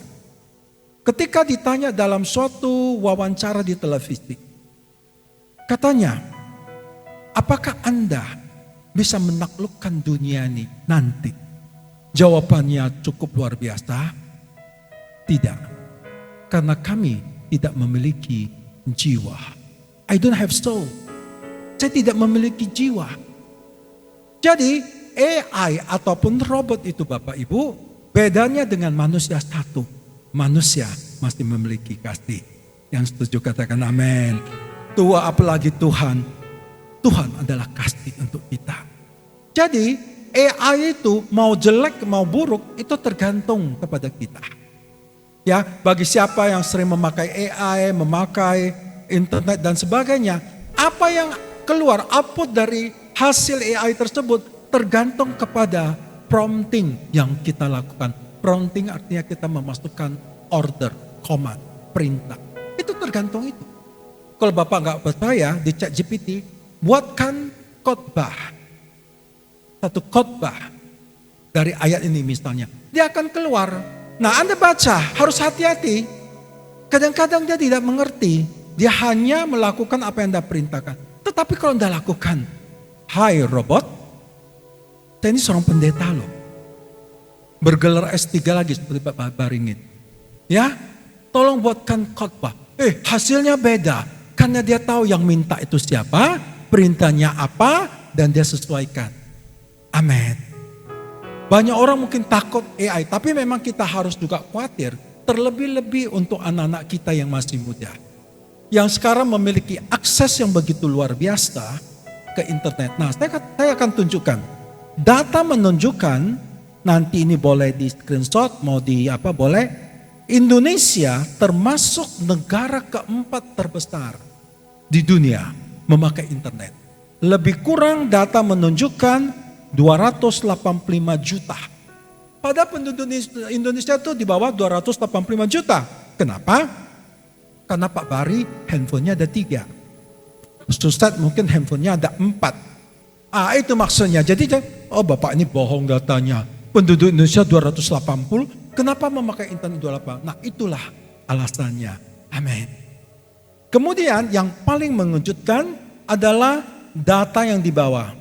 Ketika ditanya dalam suatu wawancara di televisi, katanya, apakah Anda bisa menaklukkan dunia ini nanti? Jawabannya cukup luar biasa. Tidak. Karena kami tidak memiliki jiwa. I don't have soul. Saya tidak memiliki jiwa. Jadi AI ataupun robot itu Bapak Ibu, bedanya dengan manusia satu. Manusia masih memiliki kasih. Yang setuju katakan amin. Tua apalagi Tuhan. Tuhan adalah kasih untuk kita. Jadi AI itu mau jelek mau buruk itu tergantung kepada kita. Ya, bagi siapa yang sering memakai AI, memakai internet dan sebagainya, apa yang keluar output dari hasil AI tersebut tergantung kepada prompting yang kita lakukan. Prompting artinya kita memasukkan order, command, perintah. Itu tergantung itu. Kalau Bapak nggak percaya di ChatGPT, buatkan khotbah. Satu khotbah dari ayat ini misalnya. Dia akan keluar. Nah, Anda baca, harus hati-hati. Kadang-kadang dia tidak mengerti. Dia hanya melakukan apa yang Anda perintahkan. Tetapi kalau Anda lakukan, hai robot, saya ini seorang pendeta loh. Bergelar S3 lagi seperti Pak Baringin. Ya, tolong buatkan khotbah. Hasilnya beda. Karena dia tahu yang minta itu siapa, perintahnya apa, dan dia sesuaikan. Amin. Banyak orang mungkin takut AI, tapi memang kita harus juga khawatir. Terlebih-lebih untuk anak-anak kita yang masih muda. Yang sekarang memiliki akses yang begitu luar biasa ke internet. Nah, saya akan tunjukkan. Data menunjukkan, nanti ini boleh di screenshot, mau di apa boleh. Indonesia termasuk negara keempat terbesar di dunia memakai internet. Lebih kurang data menunjukkan 285 juta Padahal penduduk Indonesia itu di bawah 285 juta. Kenapa? Karena Pak Bari handphonenya ada 3. Ustadz mungkin handphonenya ada 4. Itu maksudnya. Jadi Bapak ini bohong datanya. Penduduk Indonesia 280, kenapa memakai internet 28? Nah itulah alasannya. Amin. Kemudian yang paling mengejutkan adalah data yang dibawa.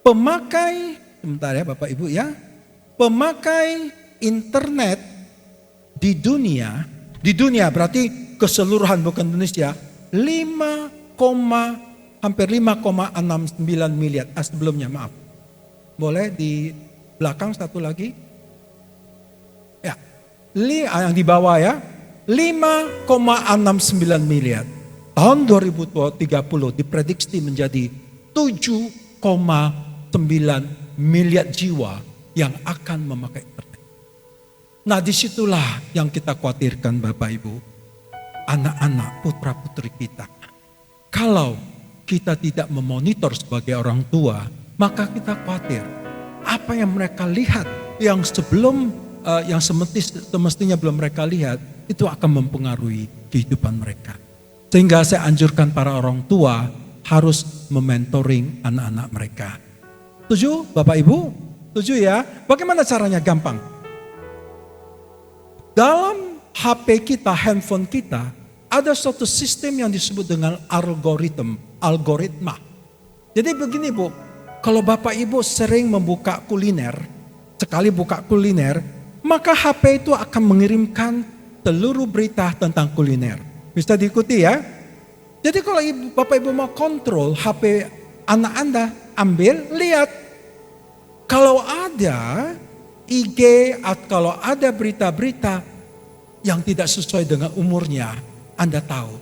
Pemakai, sebentar ya Bapak Ibu ya. Pemakai internet di dunia berarti keseluruhan bukan Indonesia, hampir 5,69 miliar. Sebelumnya maaf. Boleh di belakang satu lagi? Ya, yang di bawah ya, 5,69 miliar. Tahun 2030 diprediksi menjadi 7,9 miliar jiwa yang akan memakai internet. Nah disitulah yang kita khawatirkan Bapak Ibu. Anak-anak putra putri kita. Kalau kita tidak memonitor sebagai orang tua, maka kita khawatir. Apa yang mereka lihat yang semestinya belum mereka lihat, itu akan mempengaruhi kehidupan mereka. Sehingga saya anjurkan para orang tua harus mementoring anak-anak mereka. Setuju Bapak Ibu? Setuju ya? Bagaimana caranya? Gampang. Dalam HP kita, handphone kita, ada suatu sistem yang disebut dengan algoritma. Jadi begini Bu, kalau Bapak Ibu sering membuka kuliner, sekali buka kuliner, maka HP itu akan mengirimkan seluruh berita tentang kuliner. Bisa diikuti ya? Jadi kalau Bapak Ibu mau kontrol HP anak Anda, ambil, lihat. Kalau ada IG atau kalau ada berita-berita yang tidak sesuai dengan umurnya, Anda tahu.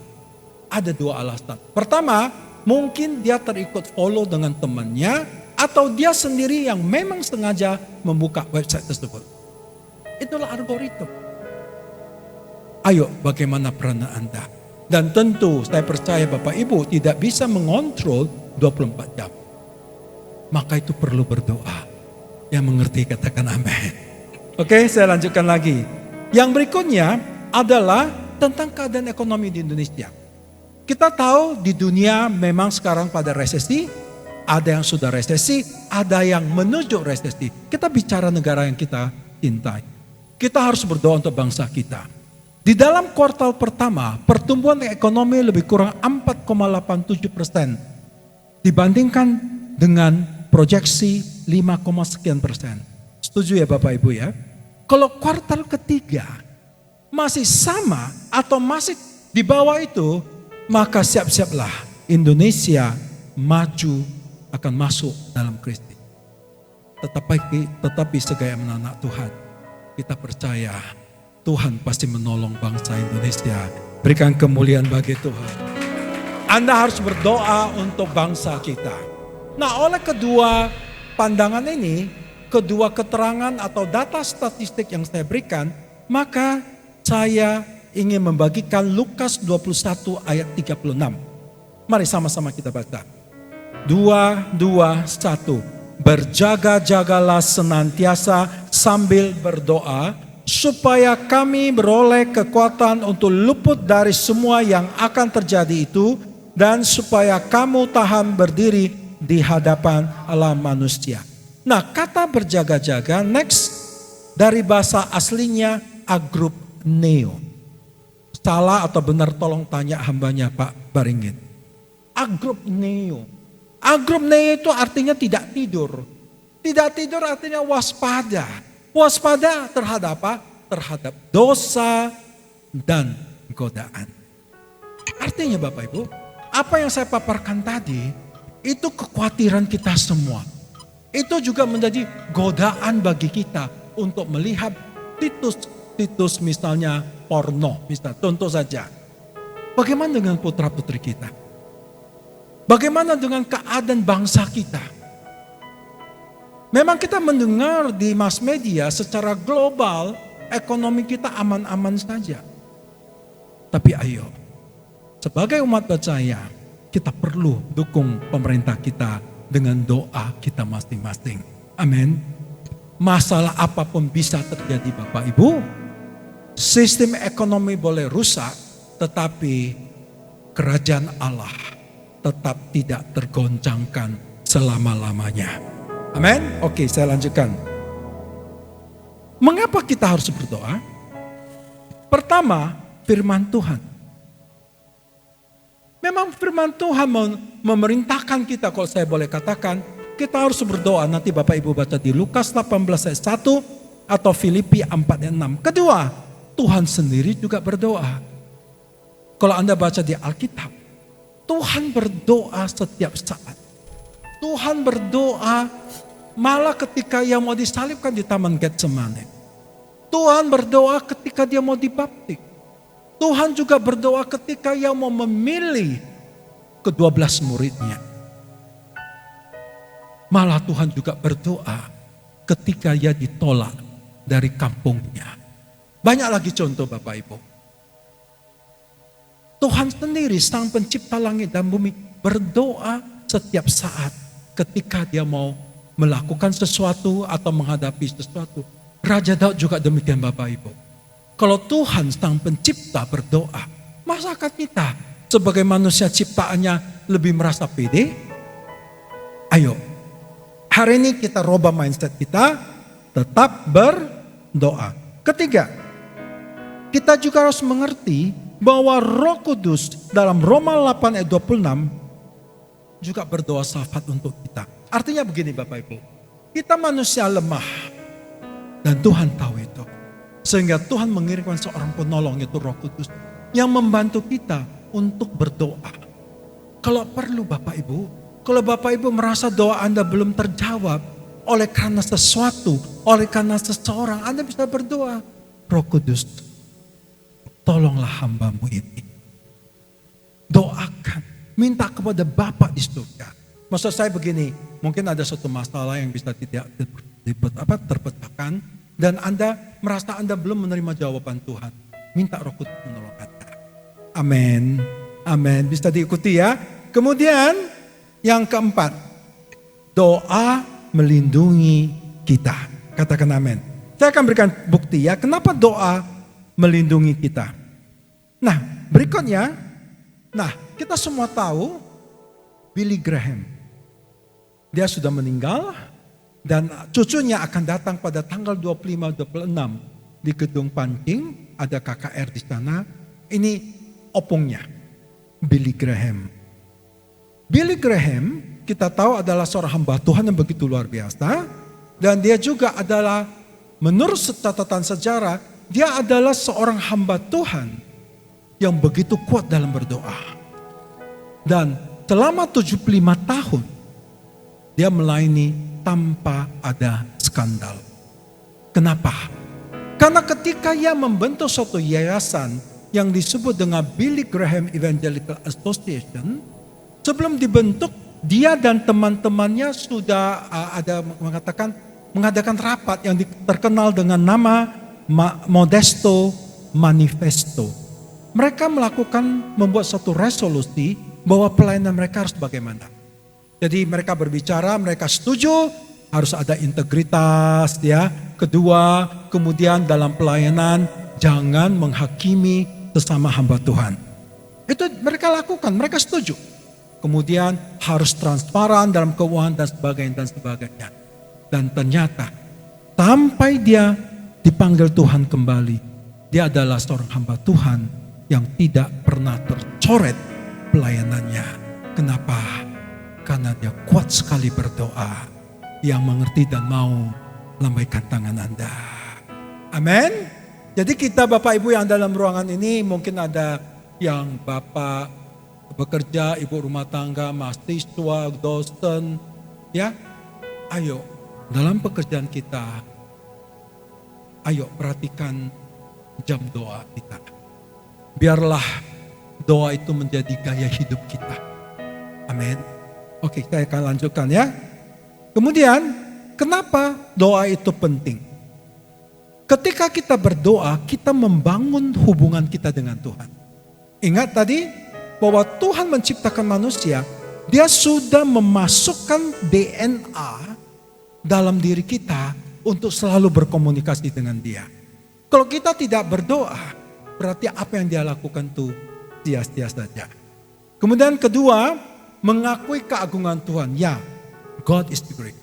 Ada 2 alasan. Pertama, mungkin dia terikut follow dengan temannya, atau dia sendiri yang memang sengaja membuka website tersebut. Itulah algoritma. Ayo, bagaimana peranan Anda? Dan tentu saya percaya Bapak Ibu tidak bisa mengontrol 24 jam. Maka itu perlu berdoa. Yang mengerti katakan amin. Oke, saya lanjutkan lagi. Yang berikutnya adalah tentang keadaan ekonomi di Indonesia. Kita tahu di dunia memang sekarang pada resesi. Ada yang sudah resesi, ada yang menuju resesi. Kita bicara negara yang kita cintai. Kita harus berdoa untuk bangsa kita. Di dalam kuartal pertama, pertumbuhan ekonomi lebih kurang 4,87% dibandingkan dengan proyeksi 5, sekian persen. Setuju ya Bapak Ibu ya? Kalau kuartal ketiga masih sama atau masih di bawah itu, maka siap-siaplah Indonesia maju akan masuk dalam krisis. Tetapi segala anak Tuhan, kita percaya Tuhan pasti menolong bangsa Indonesia. Berikan kemuliaan bagi Tuhan. Anda harus berdoa untuk bangsa kita. Nah, oleh kedua pandangan ini, kedua keterangan atau data statistik yang saya berikan, maka saya ingin membagikan Lukas 21 ayat 36. Mari sama-sama kita baca. 2, 1. Berjaga-jagalah senantiasa sambil berdoa, supaya kami beroleh kekuatan untuk luput dari semua yang akan terjadi itu, dan supaya kamu tahan berdiri di hadapan Allah manusia. Nah, kata berjaga-jaga next dari bahasa aslinya agrupneo. Salah atau benar tolong tanya hambanya Pak Baringin. Agrupneo. Agrupneo itu artinya tidak tidur. Tidak tidur artinya waspada. Waspada terhadap apa? Terhadap dosa dan godaan. Artinya Bapak Ibu, apa yang saya paparkan tadi itu kekhawatiran kita semua. Itu juga menjadi godaan bagi kita untuk melihat titus misalnya porno. Misalnya, contoh saja. Bagaimana dengan putra putri kita? Bagaimana dengan keadaan bangsa kita? Memang kita mendengar di mass media secara global ekonomi kita aman-aman saja. Tapi ayo, sebagai umat percaya, kita perlu dukung pemerintah kita dengan doa kita masing-masing. Amin. masalah apapun bisa terjadi Bapak Ibu. Sistem ekonomi boleh rusak, tetapi kerajaan Allah tetap tidak tergoncangkan selama-lamanya. Amin. Oke, saya lanjutkan. Mengapa kita harus berdoa? Pertama, firman Tuhan. Memang firman Tuhan memerintahkan kita, kalau saya boleh katakan, kita harus berdoa. Nanti Bapak Ibu baca di Lukas 18 ayat 1 atau Filipi 4 ayat 6. Kedua, Tuhan sendiri juga berdoa. Kalau Anda baca di Alkitab, Tuhan berdoa setiap saat. Tuhan berdoa malah ketika Ia mau disalibkan di Taman Getsemane. Tuhan berdoa ketika Dia mau dibaptis. Tuhan juga berdoa ketika Ia mau memilih ke-12 muridnya. Malah Tuhan juga berdoa ketika Ia ditolak dari kampungnya. Banyak lagi contoh Bapak Ibu. Tuhan sendiri, Sang Pencipta langit dan bumi, berdoa setiap saat ketika Dia mau melakukan sesuatu atau menghadapi sesuatu. Raja Daud juga demikian Bapak Ibu. Kalau Tuhan Sang Pencipta berdoa, masakah kita sebagai manusia ciptaannya lebih merasa pede? Ayo, hari ini kita rubah mindset kita, tetap berdoa. Ketiga, kita juga harus mengerti bahwa Roh Kudus dalam Roma 8 ayat 26 juga berdoa syafaat untuk kita. Artinya begini Bapak Ibu, kita manusia lemah dan Tuhan tahu itu. Sehingga Tuhan mengirimkan seorang penolong, yaitu Roh Kudus, yang membantu kita untuk berdoa. Kalau perlu Bapak Ibu, kalau Bapak Ibu merasa doa Anda belum terjawab oleh karena sesuatu, oleh karena seseorang, Anda bisa berdoa. Roh Kudus, tolonglah hambamu ini. Doakan, minta kepada Bapa di surga. Maksud saya begini, mungkin ada suatu masalah yang bisa tidak terpecahkan, dan Anda merasa Anda belum menerima jawaban Tuhan. Minta Roh Kudus menolong Anda. Amin. Amin. Bisa diikuti ya. Kemudian yang keempat, doa melindungi kita. Katakan amin. Saya akan berikan bukti ya, kenapa doa melindungi kita. Nah, berikutnya, kita semua tahu Billy Graham. Dia sudah meninggal dan cucunya akan datang pada tanggal 25-26 di Gedung Pancing, ada KKR di sana. Ini opungnya, Billy Graham. Billy Graham kita tahu adalah seorang hamba Tuhan yang begitu luar biasa, dan dia juga adalah, menurut catatan sejarah, dia adalah seorang hamba Tuhan yang begitu kuat dalam berdoa. Dan selama 75 tahun dia melayani tanpa ada skandal. Kenapa? Karena ketika ia membentuk suatu yayasan yang disebut dengan Billy Graham Evangelical Association, sebelum dibentuk dia dan teman-temannya sudah mengadakan rapat yang terkenal dengan nama Modesto Manifesto. Mereka membuat suatu resolusi bahwa pelayanan mereka harus bagaimana. Jadi mereka berbicara, mereka setuju harus ada integritas ya. Kedua, kemudian dalam pelayanan jangan menghakimi sesama hamba Tuhan. Itu mereka lakukan, mereka setuju. Kemudian harus transparan dalam keuangan dan sebagainya. Dan ternyata sampai dia dipanggil Tuhan kembali, dia adalah seorang hamba Tuhan yang tidak pernah tercoret pelayanannya. Kenapa? Karena dia kuat sekali berdoa, yang mengerti dan mau lambaikan tangan Anda. Amin. Jadi kita Bapak Ibu yang dalam ruangan ini, mungkin ada yang Bapak bekerja, ibu rumah tangga, mahasiswa, dosen, ya. Ayo, dalam pekerjaan kita, ayo perhatikan jam doa kita. Biarlah doa itu menjadi gaya hidup kita. Amin. Oke, saya akan lanjutkan ya. Kemudian, kenapa doa itu penting? Ketika kita berdoa, kita membangun hubungan kita dengan Tuhan. Ingat tadi bahwa Tuhan menciptakan manusia, Dia sudah memasukkan DNA dalam diri kita untuk selalu berkomunikasi dengan Dia. Kalau kita tidak berdoa, berarti apa yang Dia lakukan itu sia-sia saja. Kemudian kedua, mengakui keagungan Tuhan. Ya, God is the great.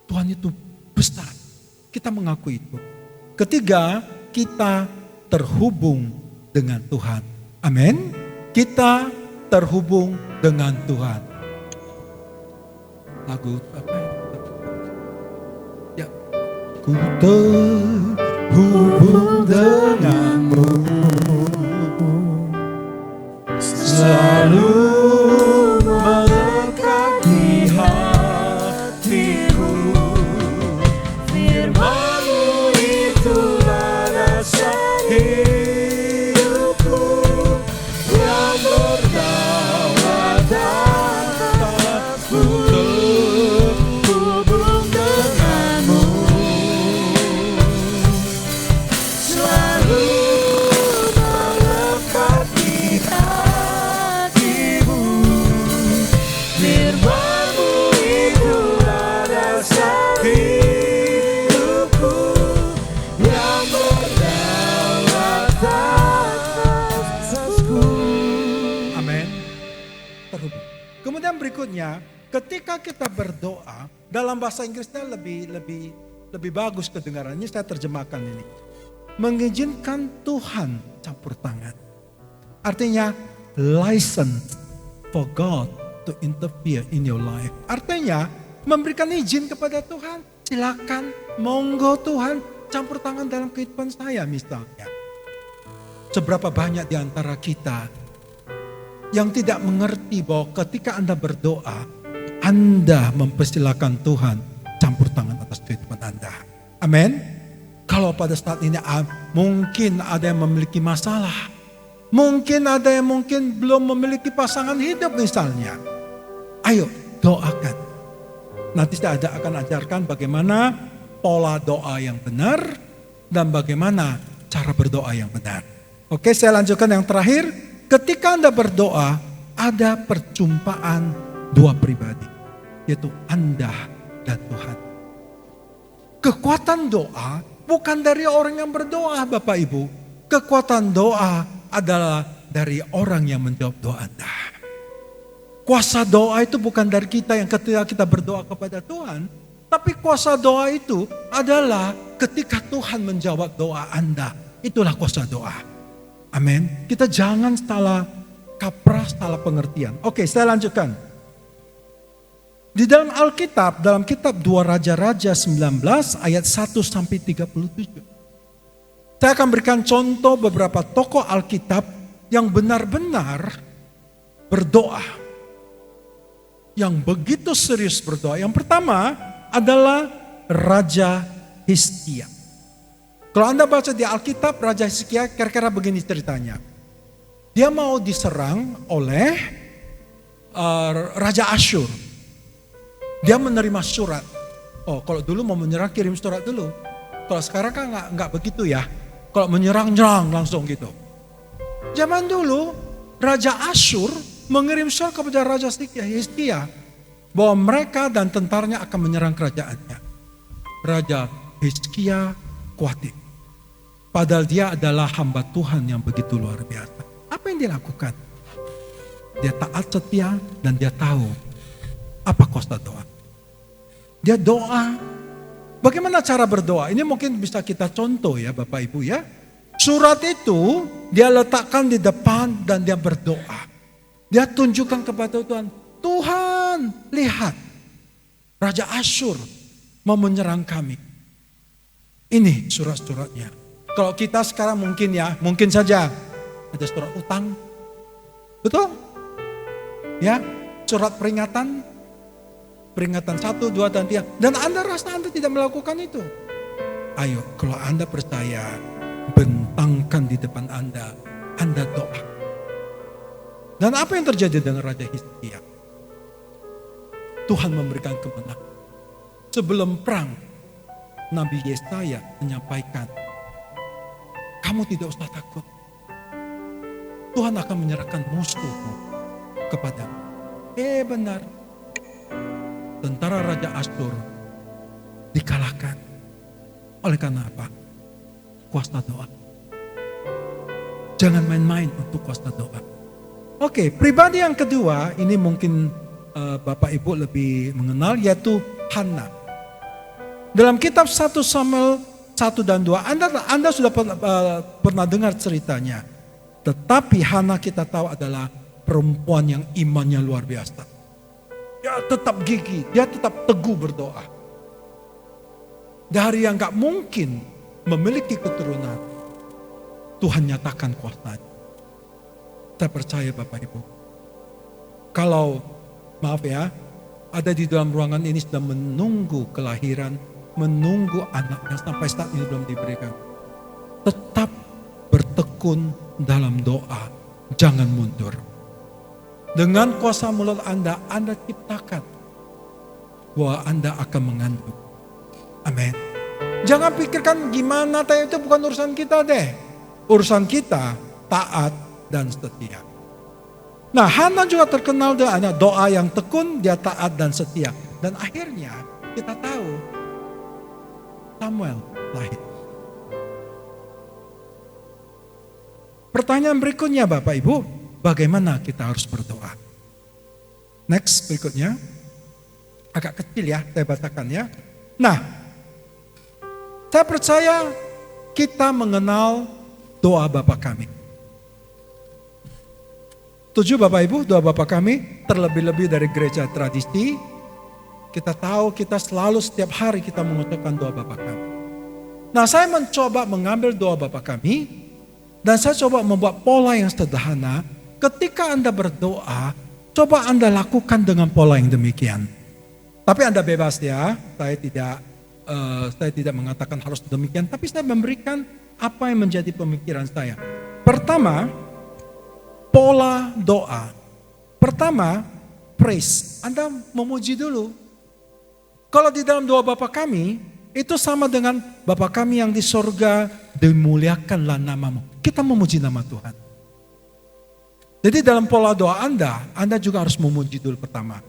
Tuhan itu besar. Kita mengakui itu. Ketiga, kita terhubung dengan Tuhan. Amin. Kita terhubung dengan Tuhan. Lagu apa ya? Ku terhubung denganmu, selalu melekat di hatiku. Firman-Mu itulah dasar hidupku, yang berdaulat atasku. Terhubung denganmu, selalu melekat di hatimu. Firman-Mu itulah dasar hidupku, yang berdaulat atasku. Amin. Terhubung. Kemudian berikutnya, ketika kita berdoa, dalam bahasa Inggrisnya lebih bagus kedengarannya, saya terjemahkan ini. Mengizinkan Tuhan campur tangan. Artinya, license for God to interfere in your life. Artinya, memberikan izin kepada Tuhan. Silakan, monggo Tuhan, campur tangan dalam kehidupan saya misalnya. Seberapa banyak di antara kita yang tidak mengerti bahwa ketika Anda berdoa, Anda mempersilakan Tuhan campur tangan atas kehidupan Anda. Amin. Kalau pada saat ini mungkin ada yang memiliki masalah, mungkin ada yang mungkin belum memiliki pasangan hidup misalnya. Ayo doakan. Nanti saya akan ajarkan bagaimana pola doa yang benar dan bagaimana cara berdoa yang benar. Oke, saya lanjutkan yang terakhir. Ketika Anda berdoa, ada perjumpaan dua pribadi, yaitu Anda dan Tuhan. Kekuatan doa bukan dari orang yang berdoa, Bapak Ibu. Kekuatan doa adalah dari orang yang menjawab doa Anda. Kuasa doa itu bukan dari kita yang ketika kita berdoa kepada Tuhan, tapi kuasa doa itu adalah ketika Tuhan menjawab doa Anda. Itulah kuasa doa. Amin. Kita jangan salah kaprah, salah pengertian. Oke, saya lanjutkan. Di dalam Alkitab, dalam kitab 2 Raja-Raja 19 ayat 1 sampai 37. Saya akan berikan contoh beberapa tokoh Alkitab yang benar-benar berdoa. Yang begitu serius berdoa. Yang pertama adalah Raja Hizkia. Kalau Anda baca di Alkitab, Raja Hizkia kira-kira begini ceritanya. Dia mau diserang oleh Raja Asyur. Dia menerima surat. Oh, kalau dulu mau menyerang kirim surat dulu. Kalau sekarang kan nggak begitu ya. Kalau menyerang nyerang langsung gitu. Zaman dulu Raja Asyur mengirim surat kepada Raja Hizkia bahwa mereka dan tentaranya akan menyerang kerajaannya. Raja Hizkia khawatir. Padahal dia adalah hamba Tuhan yang begitu luar biasa. Apa yang dia lakukan? Dia taat setia dan dia tahu apa kuasa doa. Dia doa. Bagaimana cara berdoa? Ini mungkin bisa kita contoh ya Bapak Ibu ya. Surat itu dia letakkan di depan dan dia berdoa. Dia tunjukkan kepada Tuhan. Tuhan, lihat. Raja Asyur mau menyerang kami. Ini surat-suratnya. Kalau kita sekarang mungkin saja ada surat utang. Betul? Ya, surat peringatan 1, 2, dan 3. Dan Anda rasa Anda tidak melakukan itu. Ayo, kalau Anda percaya, bentangkan di depan Anda doa. Dan apa yang terjadi dengan Raja Hizkia? Tuhan memberikan kemenangan. Sebelum perang, Nabi Yesaya menyampaikan, kamu tidak usah takut. Tuhan akan menyerahkan musuhmu kepadamu. Benar. Tentara Raja Asyur dikalahkan. Oleh karena apa? Kuasa doa. Jangan main-main untuk kuasa doa. Oke, pribadi yang kedua, ini mungkin Bapak Ibu lebih mengenal, yaitu Hana. Dalam kitab 1 Samuel 1 dan 2, Anda sudah pernah dengar ceritanya. Tetapi Hana kita tahu adalah perempuan yang imannya luar biasa. Dia tetap gigih, dia tetap teguh berdoa. Dari yang gak mungkin memiliki keturunan, Tuhan nyatakan kuasanya. Saya percaya Bapak Ibu. Kalau, maaf ya, ada di dalam ruangan ini sedang menunggu kelahiran, menunggu anaknya sampai saat ini belum diberikan. Tetap bertekun dalam doa, jangan mundur. Dengan kuasa mulut Anda ciptakan bahwa Anda akan mengandung. Amin. Jangan pikirkan gimana, itu bukan urusan kita deh. Urusan kita taat dan setia. Nah, Hana juga terkenal dengan doa yang tekun, dia taat dan setia. Dan akhirnya kita tahu Samuel lahir. Pertanyaan berikutnya Bapak Ibu, bagaimana kita harus berdoa? Next berikutnya, agak kecil ya, saya bacakan ya. Nah, saya percaya kita mengenal doa Bapa kami. Tujuh Bapak Ibu, doa Bapa kami terlebih-lebih dari gereja tradisi. Kita tahu kita selalu setiap hari kita mengucapkan doa Bapa kami. Nah, saya mencoba mengambil doa Bapa kami dan saya coba membuat pola yang sederhana. Ketika Anda berdoa, coba Anda lakukan dengan pola yang demikian. Tapi Anda bebas ya, saya tidak mengatakan harus demikian, tapi saya memberikan apa yang menjadi pemikiran saya. Pertama, pola doa. Pertama, praise. Anda memuji dulu. Kalau di dalam doa Bapa kami, itu sama dengan Bapa kami yang di sorga, dimuliakanlah namamu. Kita memuji nama Tuhan. Jadi dalam pola doa Anda juga harus memuji dulu pertama.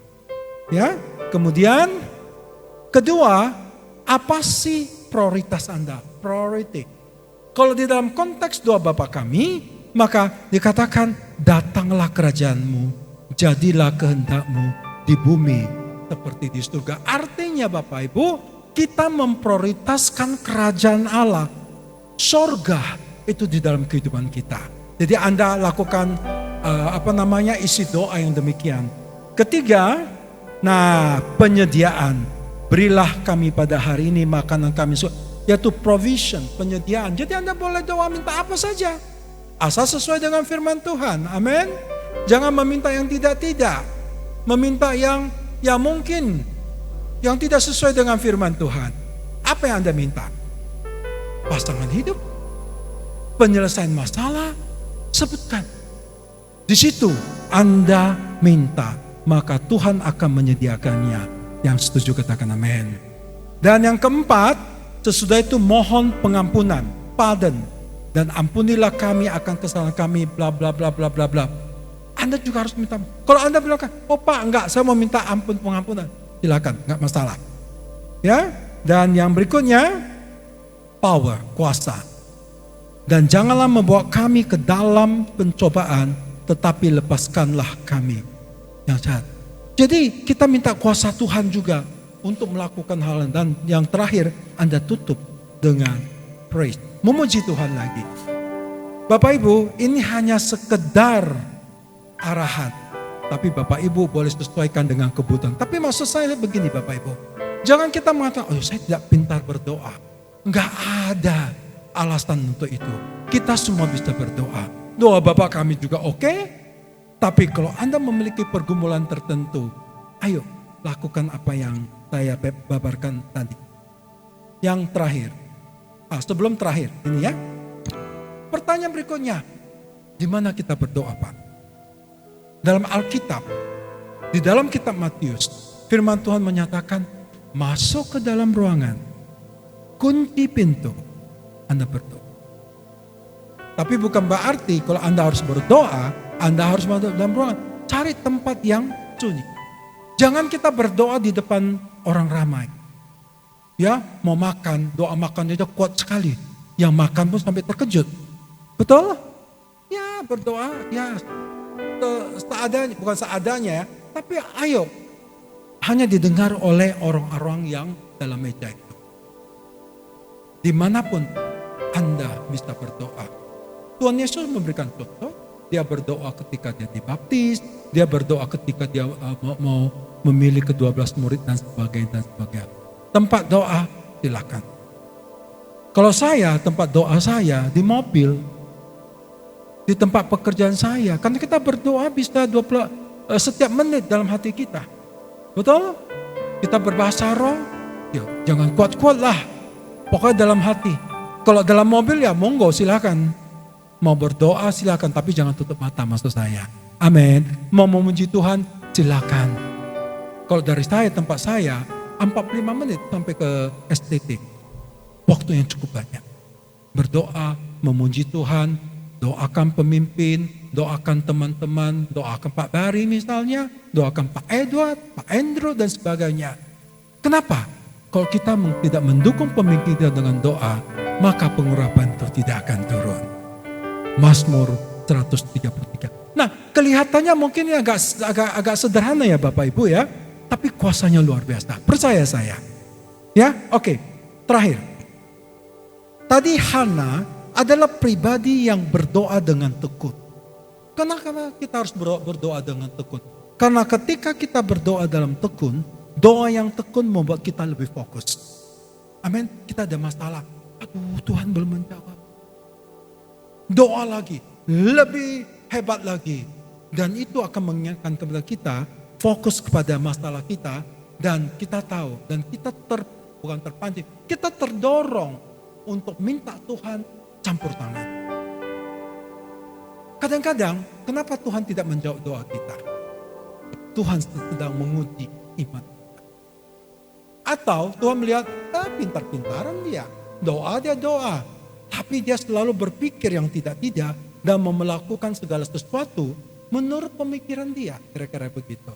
Ya, kemudian kedua, apa sih prioritas Anda? Priority. Kalau di dalam konteks doa Bapa kami, maka dikatakan datanglah kerajaanmu, jadilah kehendakmu di bumi seperti di surga. Artinya Bapak Ibu, kita memprioritaskan kerajaan Allah. Surga itu di dalam kehidupan kita. Jadi Anda lakukan isi doa yang demikian. Ketiga, penyediaan. Berilah kami pada hari ini makanan kami, yaitu provision, penyediaan. Jadi Anda boleh doa minta apa saja, asal sesuai dengan firman Tuhan. Amin. Jangan meminta yang tidak-tidak, meminta yang mungkin yang tidak sesuai dengan firman Tuhan. Apa yang Anda minta? Pasangan hidup, penyelesaian masalah, sebutkan. Di situ Anda minta, maka Tuhan akan menyediakannya. Yang setuju katakan amin. Dan yang keempat, sesudah itu mohon pengampunan, pardon, dan ampunilah kami akan kesalahan kami, bla bla bla bla bla bla. Anda juga harus minta. Kalau Anda bilang, oh Pak, enggak, saya mau minta pengampunan, silakan, enggak masalah. Ya, dan yang berikutnya, power, kuasa. Dan janganlah membawa kami ke dalam pencobaan, tetapi lepaskanlah kami yang jahat. Jadi kita minta kuasa Tuhan juga untuk melakukan hal, dan yang terakhir Anda tutup dengan praise, memuji Tuhan lagi. Bapak Ibu, ini hanya sekedar arahan, tapi Bapak Ibu boleh sesuaikan dengan kebutuhan. Tapi maksud saya begini Bapak Ibu, jangan kita mengatakan, oh saya tidak pintar berdoa. Enggak ada alasan untuk itu. Kita semua bisa berdoa. Doa Bapa kami juga oke. Tapi kalau Anda memiliki pergumulan tertentu, ayo lakukan apa yang saya babarkan tadi. Yang terakhir, sebelum terakhir ini ya. Pertanyaan berikutnya, di mana kita berdoa Pak? Dalam Alkitab, di dalam kitab Matius, firman Tuhan menyatakan, masuk ke dalam ruangan, kunci pintu, Anda berdoa. Tapi bukan berarti kalau Anda harus berdoa, Anda harus masuk dalam ruangan. Cari tempat yang sunyi. Jangan kita berdoa di depan orang ramai. Ya, mau makan, doa makan aja kuat sekali. Yang makan pun sampai terkejut. Betul? Ya, berdoa, ya seadanya, bukan seadanya ya, tapi ayo. Hanya didengar oleh orang-orang yang dalam meja itu. Dimanapun Anda bisa berdoa. Tuhan Yesus memberikan contoh. Dia berdoa ketika dia dibaptis. Dia berdoa ketika dia mau memilih ke-12 murid dan sebagainya. Tempat doa silakan. Kalau saya, tempat doa saya di mobil, di tempat pekerjaan saya. Karena kita berdoa bisa setiap menit dalam hati kita. Betul? Kita berbahasa roh, ya, jangan kuat-kuat lah. Pokoknya dalam hati. Kalau dalam mobil ya monggo silakan. Mau berdoa silakan, tapi jangan tutup mata maksud saya. Amin. Mau memuji Tuhan silakan. Kalau dari saya, tempat saya 45 menit sampai ke STT. Waktu yang cukup banyak. Berdoa, memuji Tuhan, doakan pemimpin, doakan teman-teman, doakan Pak Bari misalnya, doakan Pak Edward, Pak Andrew dan sebagainya. Kenapa? Kalau kita tidak mendukung pemimpin kita dengan doa, maka pengurapan itu tidak akan turun. Mazmur 133. Nah, kelihatannya mungkin agak sederhana ya Bapak Ibu ya, tapi kuasanya luar biasa. Percaya saya. Ya, oke. Terakhir. Tadi Hana adalah pribadi yang berdoa dengan tekun. Kenapa kita harus berdoa dengan tekun? Karena ketika kita berdoa dalam tekun, doa yang tekun membuat kita lebih fokus. Amin. Kita ada masalah. Aduh, Tuhan belum menjawab. Doa lagi, lebih hebat lagi. Dan itu akan mengingatkan kepada kita, fokus kepada masalah kita. Dan kita tahu, dan kita bukan terpancing, kita terdorong untuk minta Tuhan campur tangan. Kadang-kadang, kenapa Tuhan tidak menjawab doa kita? Tuhan sedang menguji iman kita. Atau Tuhan melihat, pintar-pintaran dia. Doa dia doa. Tapi dia selalu berpikir yang tidak-tidak dan melakukan segala sesuatu menurut pemikiran dia. Kira-kira begitu.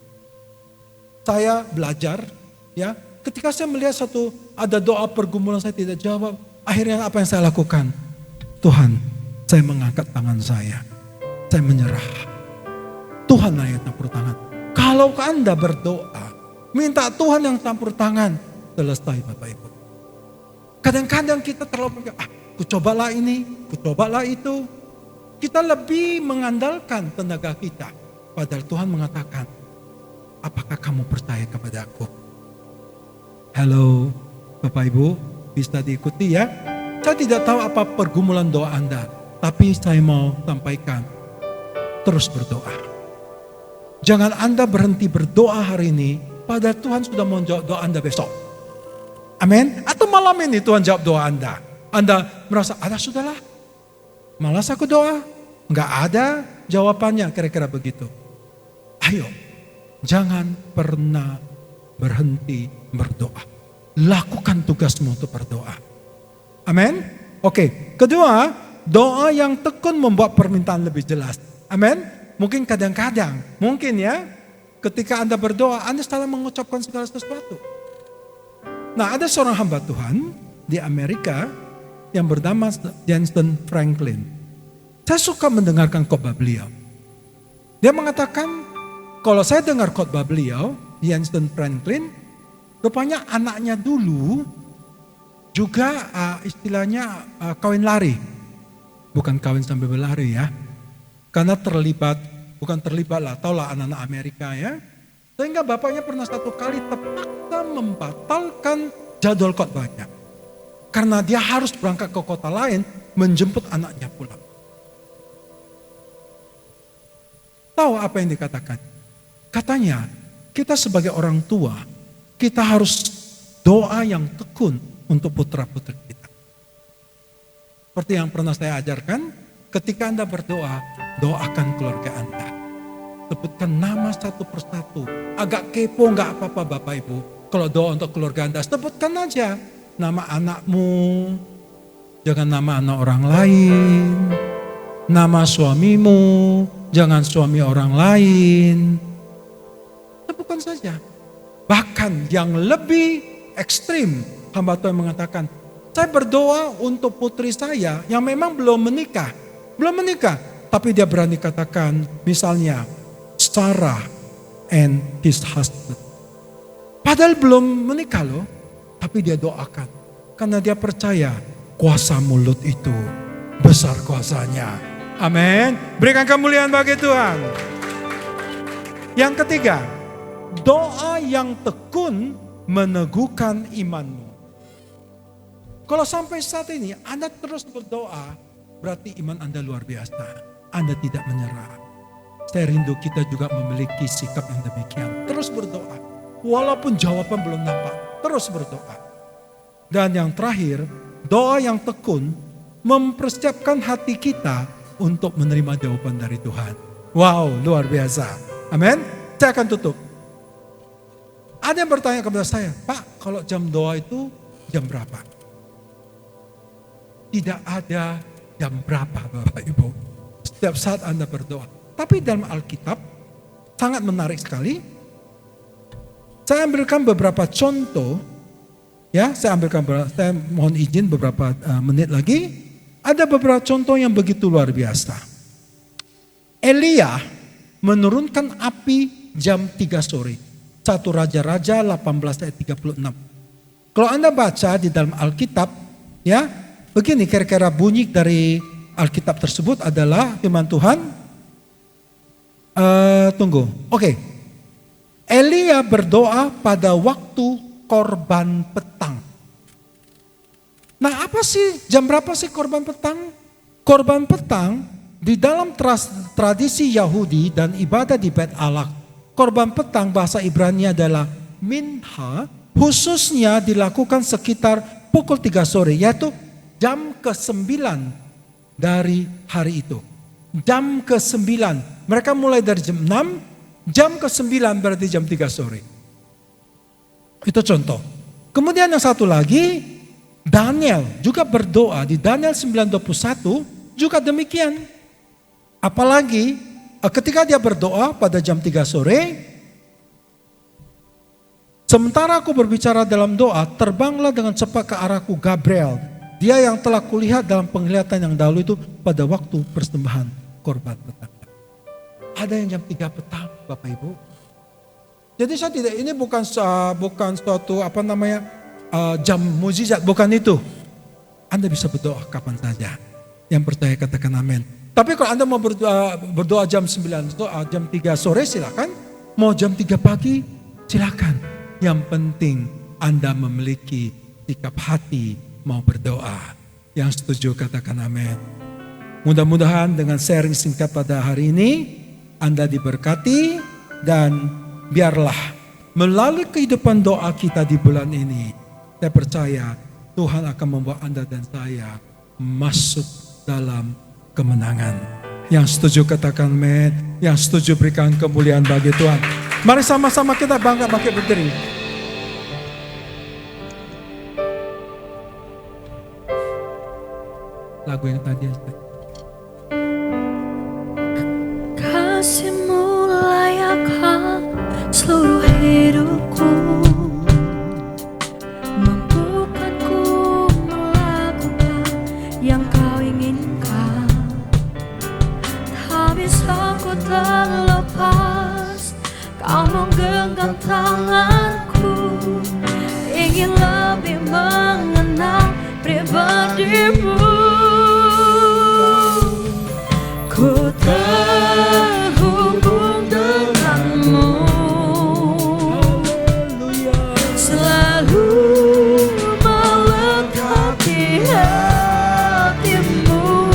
Saya belajar, ya, ketika saya melihat ada doa pergumulan saya tidak jawab, akhirnya apa yang saya lakukan? Tuhan, saya mengangkat tangan saya menyerah. Tuhan yang campur tangan. Kalau Anda berdoa, minta Tuhan yang campur tangan, selesai Bapak Ibu. Kadang-kadang kita terlalu kucobalah ini, kucobalah itu. Kita lebih mengandalkan tenaga kita. Padahal Tuhan mengatakan, apakah kamu percaya kepada aku? Halo Bapak Ibu, bisa diikuti ya. Saya tidak tahu apa pergumulan doa Anda. Tapi saya mau sampaikan, terus berdoa. Jangan Anda berhenti berdoa hari ini, padahal Tuhan sudah menjawab doa Anda besok. Amin. Atau malam ini Tuhan jawab doa Anda. Anda merasa, sudahlah. Malas aku doa. Enggak ada jawabannya, kira-kira begitu. Ayo, jangan pernah berhenti berdoa. Lakukan tugasmu untuk berdoa. Amin. Oke, kedua, doa yang tekun membuat permintaan lebih jelas. Amin. Mungkin kadang-kadang, mungkin ya, ketika Anda berdoa, Anda salah mengucapkan segala sesuatu. Nah, ada seorang hamba Tuhan di Amerika yang bernama Jensen Franklin. Saya suka mendengarkan khotbah beliau. Dia mengatakan, kalau saya dengar khotbah beliau, Jensen Franklin, rupanya anaknya dulu juga istilahnya kawin lari. Bukan kawin sambil berlari ya. Karena bukan terlibat lah, taulah anak-anak Amerika ya. Sehingga bapaknya pernah satu kali terpaksa membatalkan jadwal khotbahnya. Karena dia harus berangkat ke kota lain menjemput anaknya pulang. Tahu apa yang dikatakan? Katanya, kita sebagai orang tua, kita harus doa yang tekun untuk putra-putri kita. Seperti yang pernah saya ajarkan, ketika Anda berdoa, doakan keluarga Anda. Sebutkan nama satu persatu. Agak kepo nggak apa-apa Bapak Ibu. Kalau doa untuk keluarga Anda, sebutkan aja. Nama anakmu, jangan nama anak orang lain. Nama suamimu, jangan suami orang lain. Sebutkan saja. Bahkan yang lebih ekstrim, hamba Tuhan mengatakan, saya berdoa untuk putri saya yang memang belum menikah. Tapi dia berani katakan misalnya Sarah and his husband. Padahal belum menikah loh, tapi dia doakan. Karena dia percaya kuasa mulut itu besar kuasanya. Amin. Berikan kemuliaan bagi Tuhan. Yang ketiga, doa yang tekun meneguhkan imanmu. Kalau sampai saat ini Anda terus berdoa, berarti iman Anda luar biasa. Anda tidak menyerah. Saya rindu kita juga memiliki sikap yang demikian. Terus berdoa. Walaupun jawaban belum nampak, terus berdoa. Dan yang terakhir, doa yang tekun mempersiapkan hati kita untuk menerima jawaban dari Tuhan. Wow, luar biasa. Amin. Saya akan tutup. Ada yang bertanya kepada saya, Pak, kalau jam doa itu jam berapa? Tidak ada jam berapa, Bapak Ibu. Setiap saat Anda berdoa. Tapi dalam Alkitab sangat menarik sekali. Saya ambilkan beberapa contoh. Ya, saya mohon izin beberapa menit lagi. Ada beberapa contoh yang begitu luar biasa. Elia menurunkan api jam 3 sore. 1 Raja-Raja 18 ayat 36. Kalau Anda baca di dalam Alkitab, ya, begini kira-kira bunyi dari Alkitab tersebut adalah firman Tuhan. Oke. Elia berdoa pada waktu korban petang. Nah, apa sih jam berapa sih korban petang? Korban petang di dalam tradisi Yahudi dan ibadah di Bait Allah. Korban petang bahasa Ibrani adalah minha, khususnya dilakukan sekitar pukul 3 sore, yaitu jam ke-9 dari hari itu. Jam ke-9, mereka mulai dari jam 6, jam ke-9 berarti jam 3 sore. Itu contoh. Kemudian yang satu lagi, Daniel juga berdoa di Daniel 9:21 juga demikian. Apalagi ketika dia berdoa pada jam 3 sore, sementara aku berbicara dalam doa, terbanglah dengan cepat ke arahku Gabriel. Dia yang telah kulihat dalam penglihatan yang dahulu itu pada waktu persembahan korban petang. Ada yang jam 3 petang, Bapak Ibu. Jadi saya tidak, ini bukan suatu jam mukjizat, bukan itu. Anda bisa berdoa kapan saja. Yang percaya katakan amin. Tapi kalau Anda mau berdoa jam 9, jam 3 sore silakan. Mau jam 3 pagi silakan. Yang penting Anda memiliki sikap hati mau berdoa. Yang setuju katakan amin. Mudah-mudahan dengan sharing singkat pada hari ini Anda diberkati dan biarlah melalui kehidupan doa kita di bulan ini, saya percaya Tuhan akan membawa Anda dan saya masuk dalam kemenangan. Yang setuju katakan amin, yang setuju berikan kemuliaan bagi Tuhan. Mari sama-sama kita bangkit berdiri. Lagu yang tadi Kasih-Mu layakkan seluruh hidupku, mampukanku melakukan yang Kau inginkan. Tak bisa ku terlepas, Kau menggenggam tanganku, ingin lebih mengenal pribadi-Mu. Ku terhubung denganmu, selalu melekat di hatimu.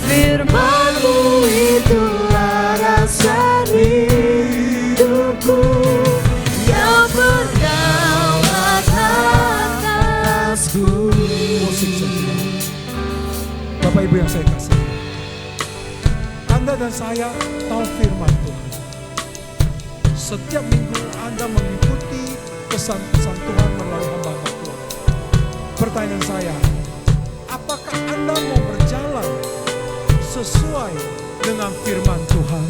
Firman-Mu itulah rasa hidupku, yang berdaulat atasku. Bapak Ibu yang saya kasih, Anda dan saya tahu firman Tuhan. Setiap minggu Anda mengikuti pesan-pesan Tuhan melalui hamba Tuhan. Pertanyaan saya, apakah Anda mau berjalan sesuai dengan firman Tuhan?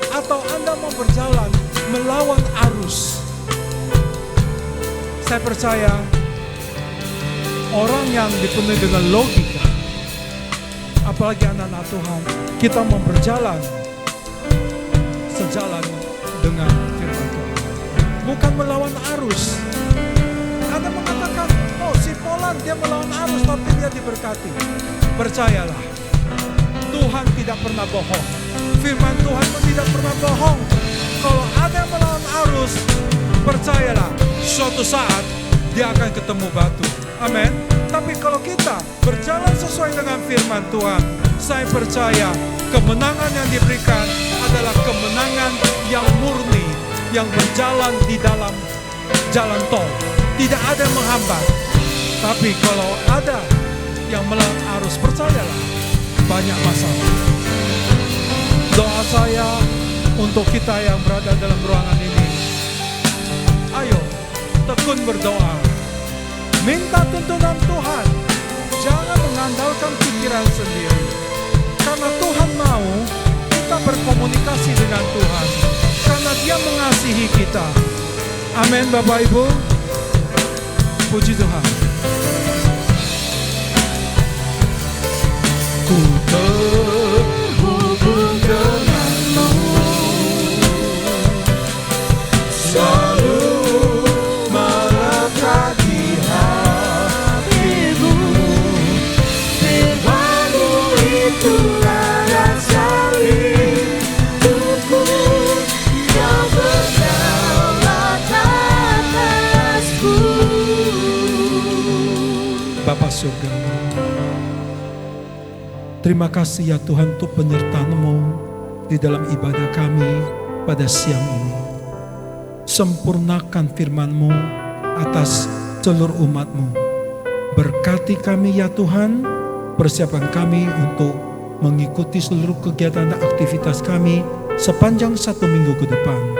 Atau Anda mau berjalan melawan arus? Saya percaya orang yang dipenuhi dengan logika, apalagi anak-anak Tuhan, kita mau berjalan sejalan dengan firman Tuhan, bukan melawan arus. Ada mengatakan, oh si Polan dia melawan arus tapi dia diberkati. Percayalah, Tuhan tidak pernah bohong. Firman Tuhan pun tidak pernah bohong. Kalau ada yang melawan arus, percayalah, suatu saat dia akan ketemu batu. Amin. Tapi kalau kita berjalan sesuai dengan firman Tuhan, saya percaya kemenangan yang diberikan adalah kemenangan yang murni, yang berjalan di dalam jalan tol. Tidak ada yang menghambat. Tapi kalau ada yang melawan arus, percayalah, banyak masalah. Doa saya untuk kita yang berada dalam ruangan ini, ayo tekun berdoa, minta tuntunan Tuhan. Jangan mengandalkan pikiran sendiri, karena Tuhan mau kita berkomunikasi dengan Tuhan, karena Dia mengasihi kita. Amin Bapak Ibu. Puji Tuhan. Ku terhubung denganmu, selalu melekat di hatimu. Firman-Mu itu ada salib untukku, yang berdaulat atasku. Bapa surga, terima kasih ya Tuhan untuk penyertaan-Mu di dalam ibadah kami pada siang ini. Sempurnakan firman-Mu atas seluruh umat-Mu. Berkati kami ya Tuhan, persiapan kami untuk mengikuti seluruh kegiatan dan aktivitas kami sepanjang 1 minggu ke depan.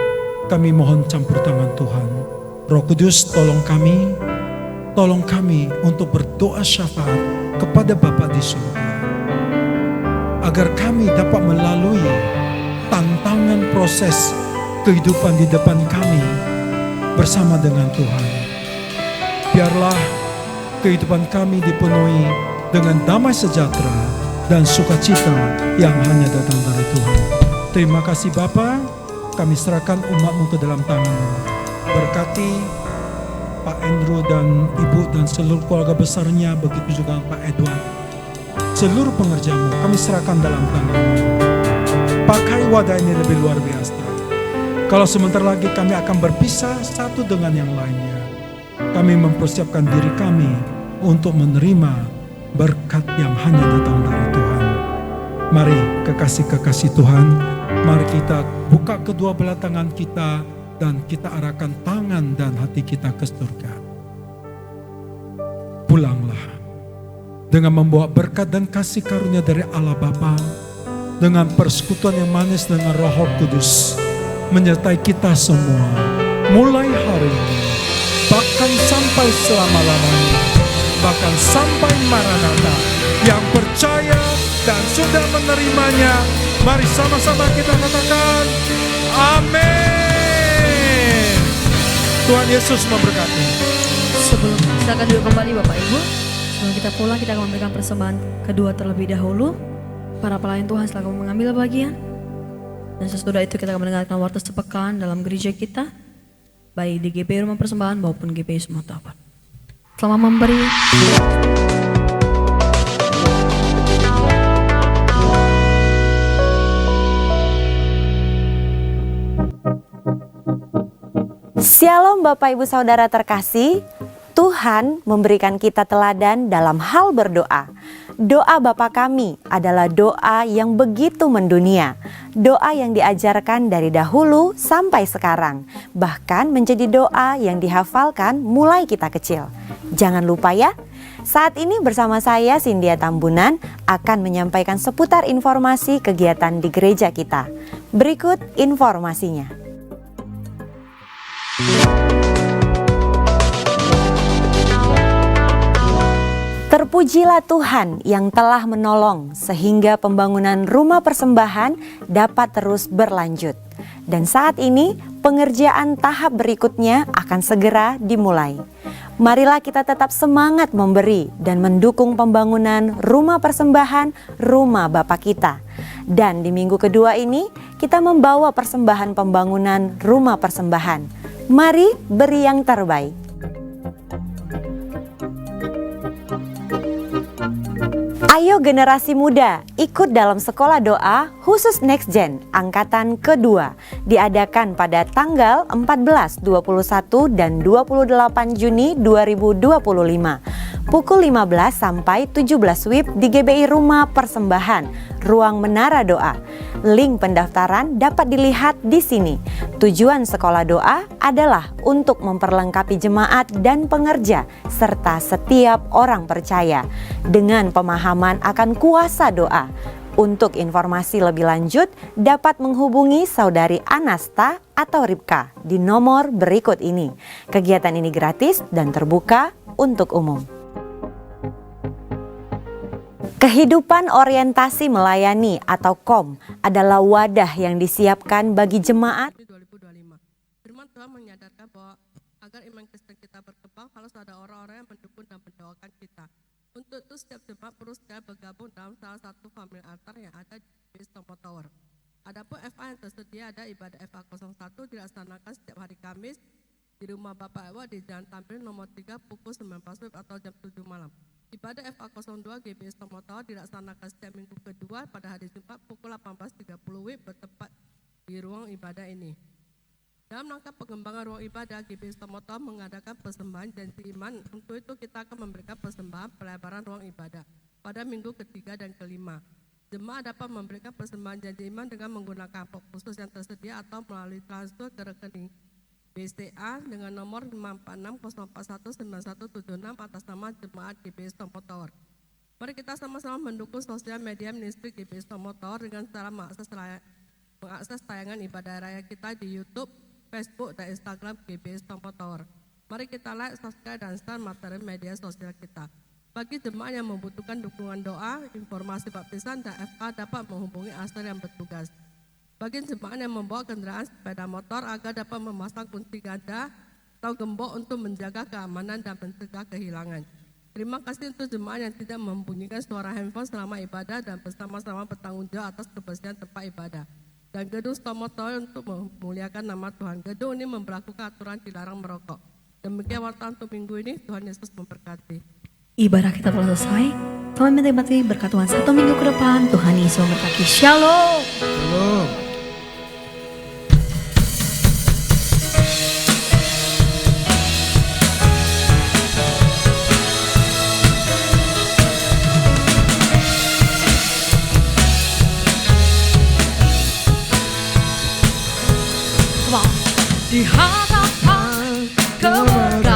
Kami mohon campur tangan Tuhan. Roh Kudus tolong kami untuk berdoa syafaat kepada Bapa di surga, agar kami dapat melalui tantangan proses kehidupan di depan kami bersama dengan Tuhan. Biarlah kehidupan kami dipenuhi dengan damai sejahtera dan sukacita yang hanya datang dari Tuhan. Terima kasih Bapa, kami serahkan umat-Mu ke dalam tangan-Mu. Berkati Pak Andrew dan Ibu dan seluruh keluarga besarnya, begitu juga Pak Edward. Seluruh pengerjaanmu kami serahkan dalam tangan-Mu. Pakai wadah ini lebih luar biasa. Kalau sebentar lagi kami akan berpisah satu dengan yang lainnya, kami mempersiapkan diri kami untuk menerima berkat yang hanya datang dari Tuhan. Mari kekasih-kekasih Tuhan, mari kita buka kedua belah tangan kita dan kita arahkan tangan dan hati kita ke surga. Pulanglah dengan membawa berkat dan kasih karunia dari Allah Bapa, dengan persekutuan yang manis dengan Roh Kudus menyertai kita semua mulai hari ini, bahkan sampai selama-lamanya, bahkan sampai Maranatha. Yang percaya dan sudah menerimanya, mari sama-sama kita katakan amin. Tuhan Yesus memberkati. Sebelum kita akan duduk kembali Bapak Ibu, sebelum kita pulang kita akan memberikan persembahan kedua terlebih dahulu. Para pelayan Tuhan silakan mengambil bagian. Dan sesudah itu kita akan mendengarkan warta sepekan dalam gereja kita, baik di GPI Rumah Persembahan maupun GPI Sumatera. Selamat memberi. Shalom Bapak Ibu Saudara terkasih, Tuhan memberikan kita teladan dalam hal berdoa. Doa Bapa kami adalah doa yang begitu mendunia. Doa yang diajarkan dari dahulu sampai sekarang. Bahkan menjadi doa yang dihafalkan mulai kita kecil. Jangan lupa ya, saat ini bersama saya Cynthia Tambunan akan menyampaikan seputar informasi kegiatan di gereja kita. Berikut informasinya. Terpujilah Tuhan yang telah menolong sehingga pembangunan rumah persembahan dapat terus berlanjut. Dan saat ini pengerjaan tahap berikutnya akan segera dimulai. Marilah kita tetap semangat memberi dan mendukung pembangunan rumah persembahan rumah Bapa kita. Dan di minggu kedua ini kita membawa persembahan pembangunan rumah persembahan. Mari beri yang terbaik. Ayo generasi muda, ikut dalam sekolah doa khusus Next Gen angkatan kedua. Diadakan pada tanggal 14, 21, dan 28 Juni 2025. Pukul 15 sampai 17 WIB di GBI Rumah Persembahan, Ruang Menara Doa. Link pendaftaran dapat dilihat di sini. Tujuan sekolah doa adalah untuk memperlengkapi jemaat dan pengerja serta setiap orang percaya dengan pemahaman akan kuasa doa. Untuk informasi lebih lanjut dapat menghubungi Saudari Anasta atau Ripka di nomor berikut ini. Kegiatan ini gratis dan terbuka untuk umum. Kehidupan orientasi melayani atau KOM adalah wadah yang disiapkan bagi jemaat. 2025. Firman Tuhan menyadarkan bahwa agar iman Kristen kita berkembang harus ada orang-orang yang mendukung dan mendoakan kita. Untuk itu setiap jemaat perlu sekali bergabung dalam salah satu family altar yang ada di Istomo Tower. Adapun FA yang tersedia ada ibadah FA 01 dilaksanakan setiap hari Kamis di rumah Bapak Ewa di Jalan Tamrin nomor 3 pukul 19 WIB atau jam 7 malam. Ibadah FA 02 GBI Istomo Tower dilaksanakan setiap minggu kedua pada hari Jumat pukul 18.30 WIB bertempat di ruang ibadah ini. Dalam rangka pengembangan ruang ibadah, GBI Istomo Tower mengadakan persembahan janji iman. Untuk itu kita akan memberikan persembahan pelebaran ruang ibadah pada minggu ketiga dan kelima. Jemaat dapat memberikan persembahan janji iman dengan menggunakan amplop khusus yang tersedia atau melalui transfer ke rekening BCA dengan nomor 546041976 atas nama jemaat GBI Istomo Tower. Mari kita sama-sama mendukung sosial media ministry GBI Istomo Tower dengan cara mengakses tayangan ibadah raya kita di YouTube, Facebook, dan Instagram GBI Istomo Tower. Mari kita like, subscribe, dan share materi media sosial kita. Bagi jemaat yang membutuhkan dukungan doa, informasi baptisan, dan FK dapat menghubungi asar yang bertugas. Bagi jemaat yang membawa kendaraan sepeda motor agar dapat memasang kunci ganda atau gembok untuk menjaga keamanan dan mencegah kehilangan. Terima kasih untuk jemaat yang tidak membunyikan suara handphone selama ibadah dan bersama-sama bertanggung jawab atas kebersihan tempat ibadah. Dan gedung Istomo Tower untuk memuliakan nama Tuhan. Gedung ini memberlakukan aturan dilarang merokok. Demikian warta untuk minggu ini. Tuhan Yesus memberkati. Ibadah kita telah selesai. Tuhan menikmati berkat Tuhan 1 minggu ke depan. Tuhan Yesus memberkati. Shalom. Shalom. Di hadapan kebenaran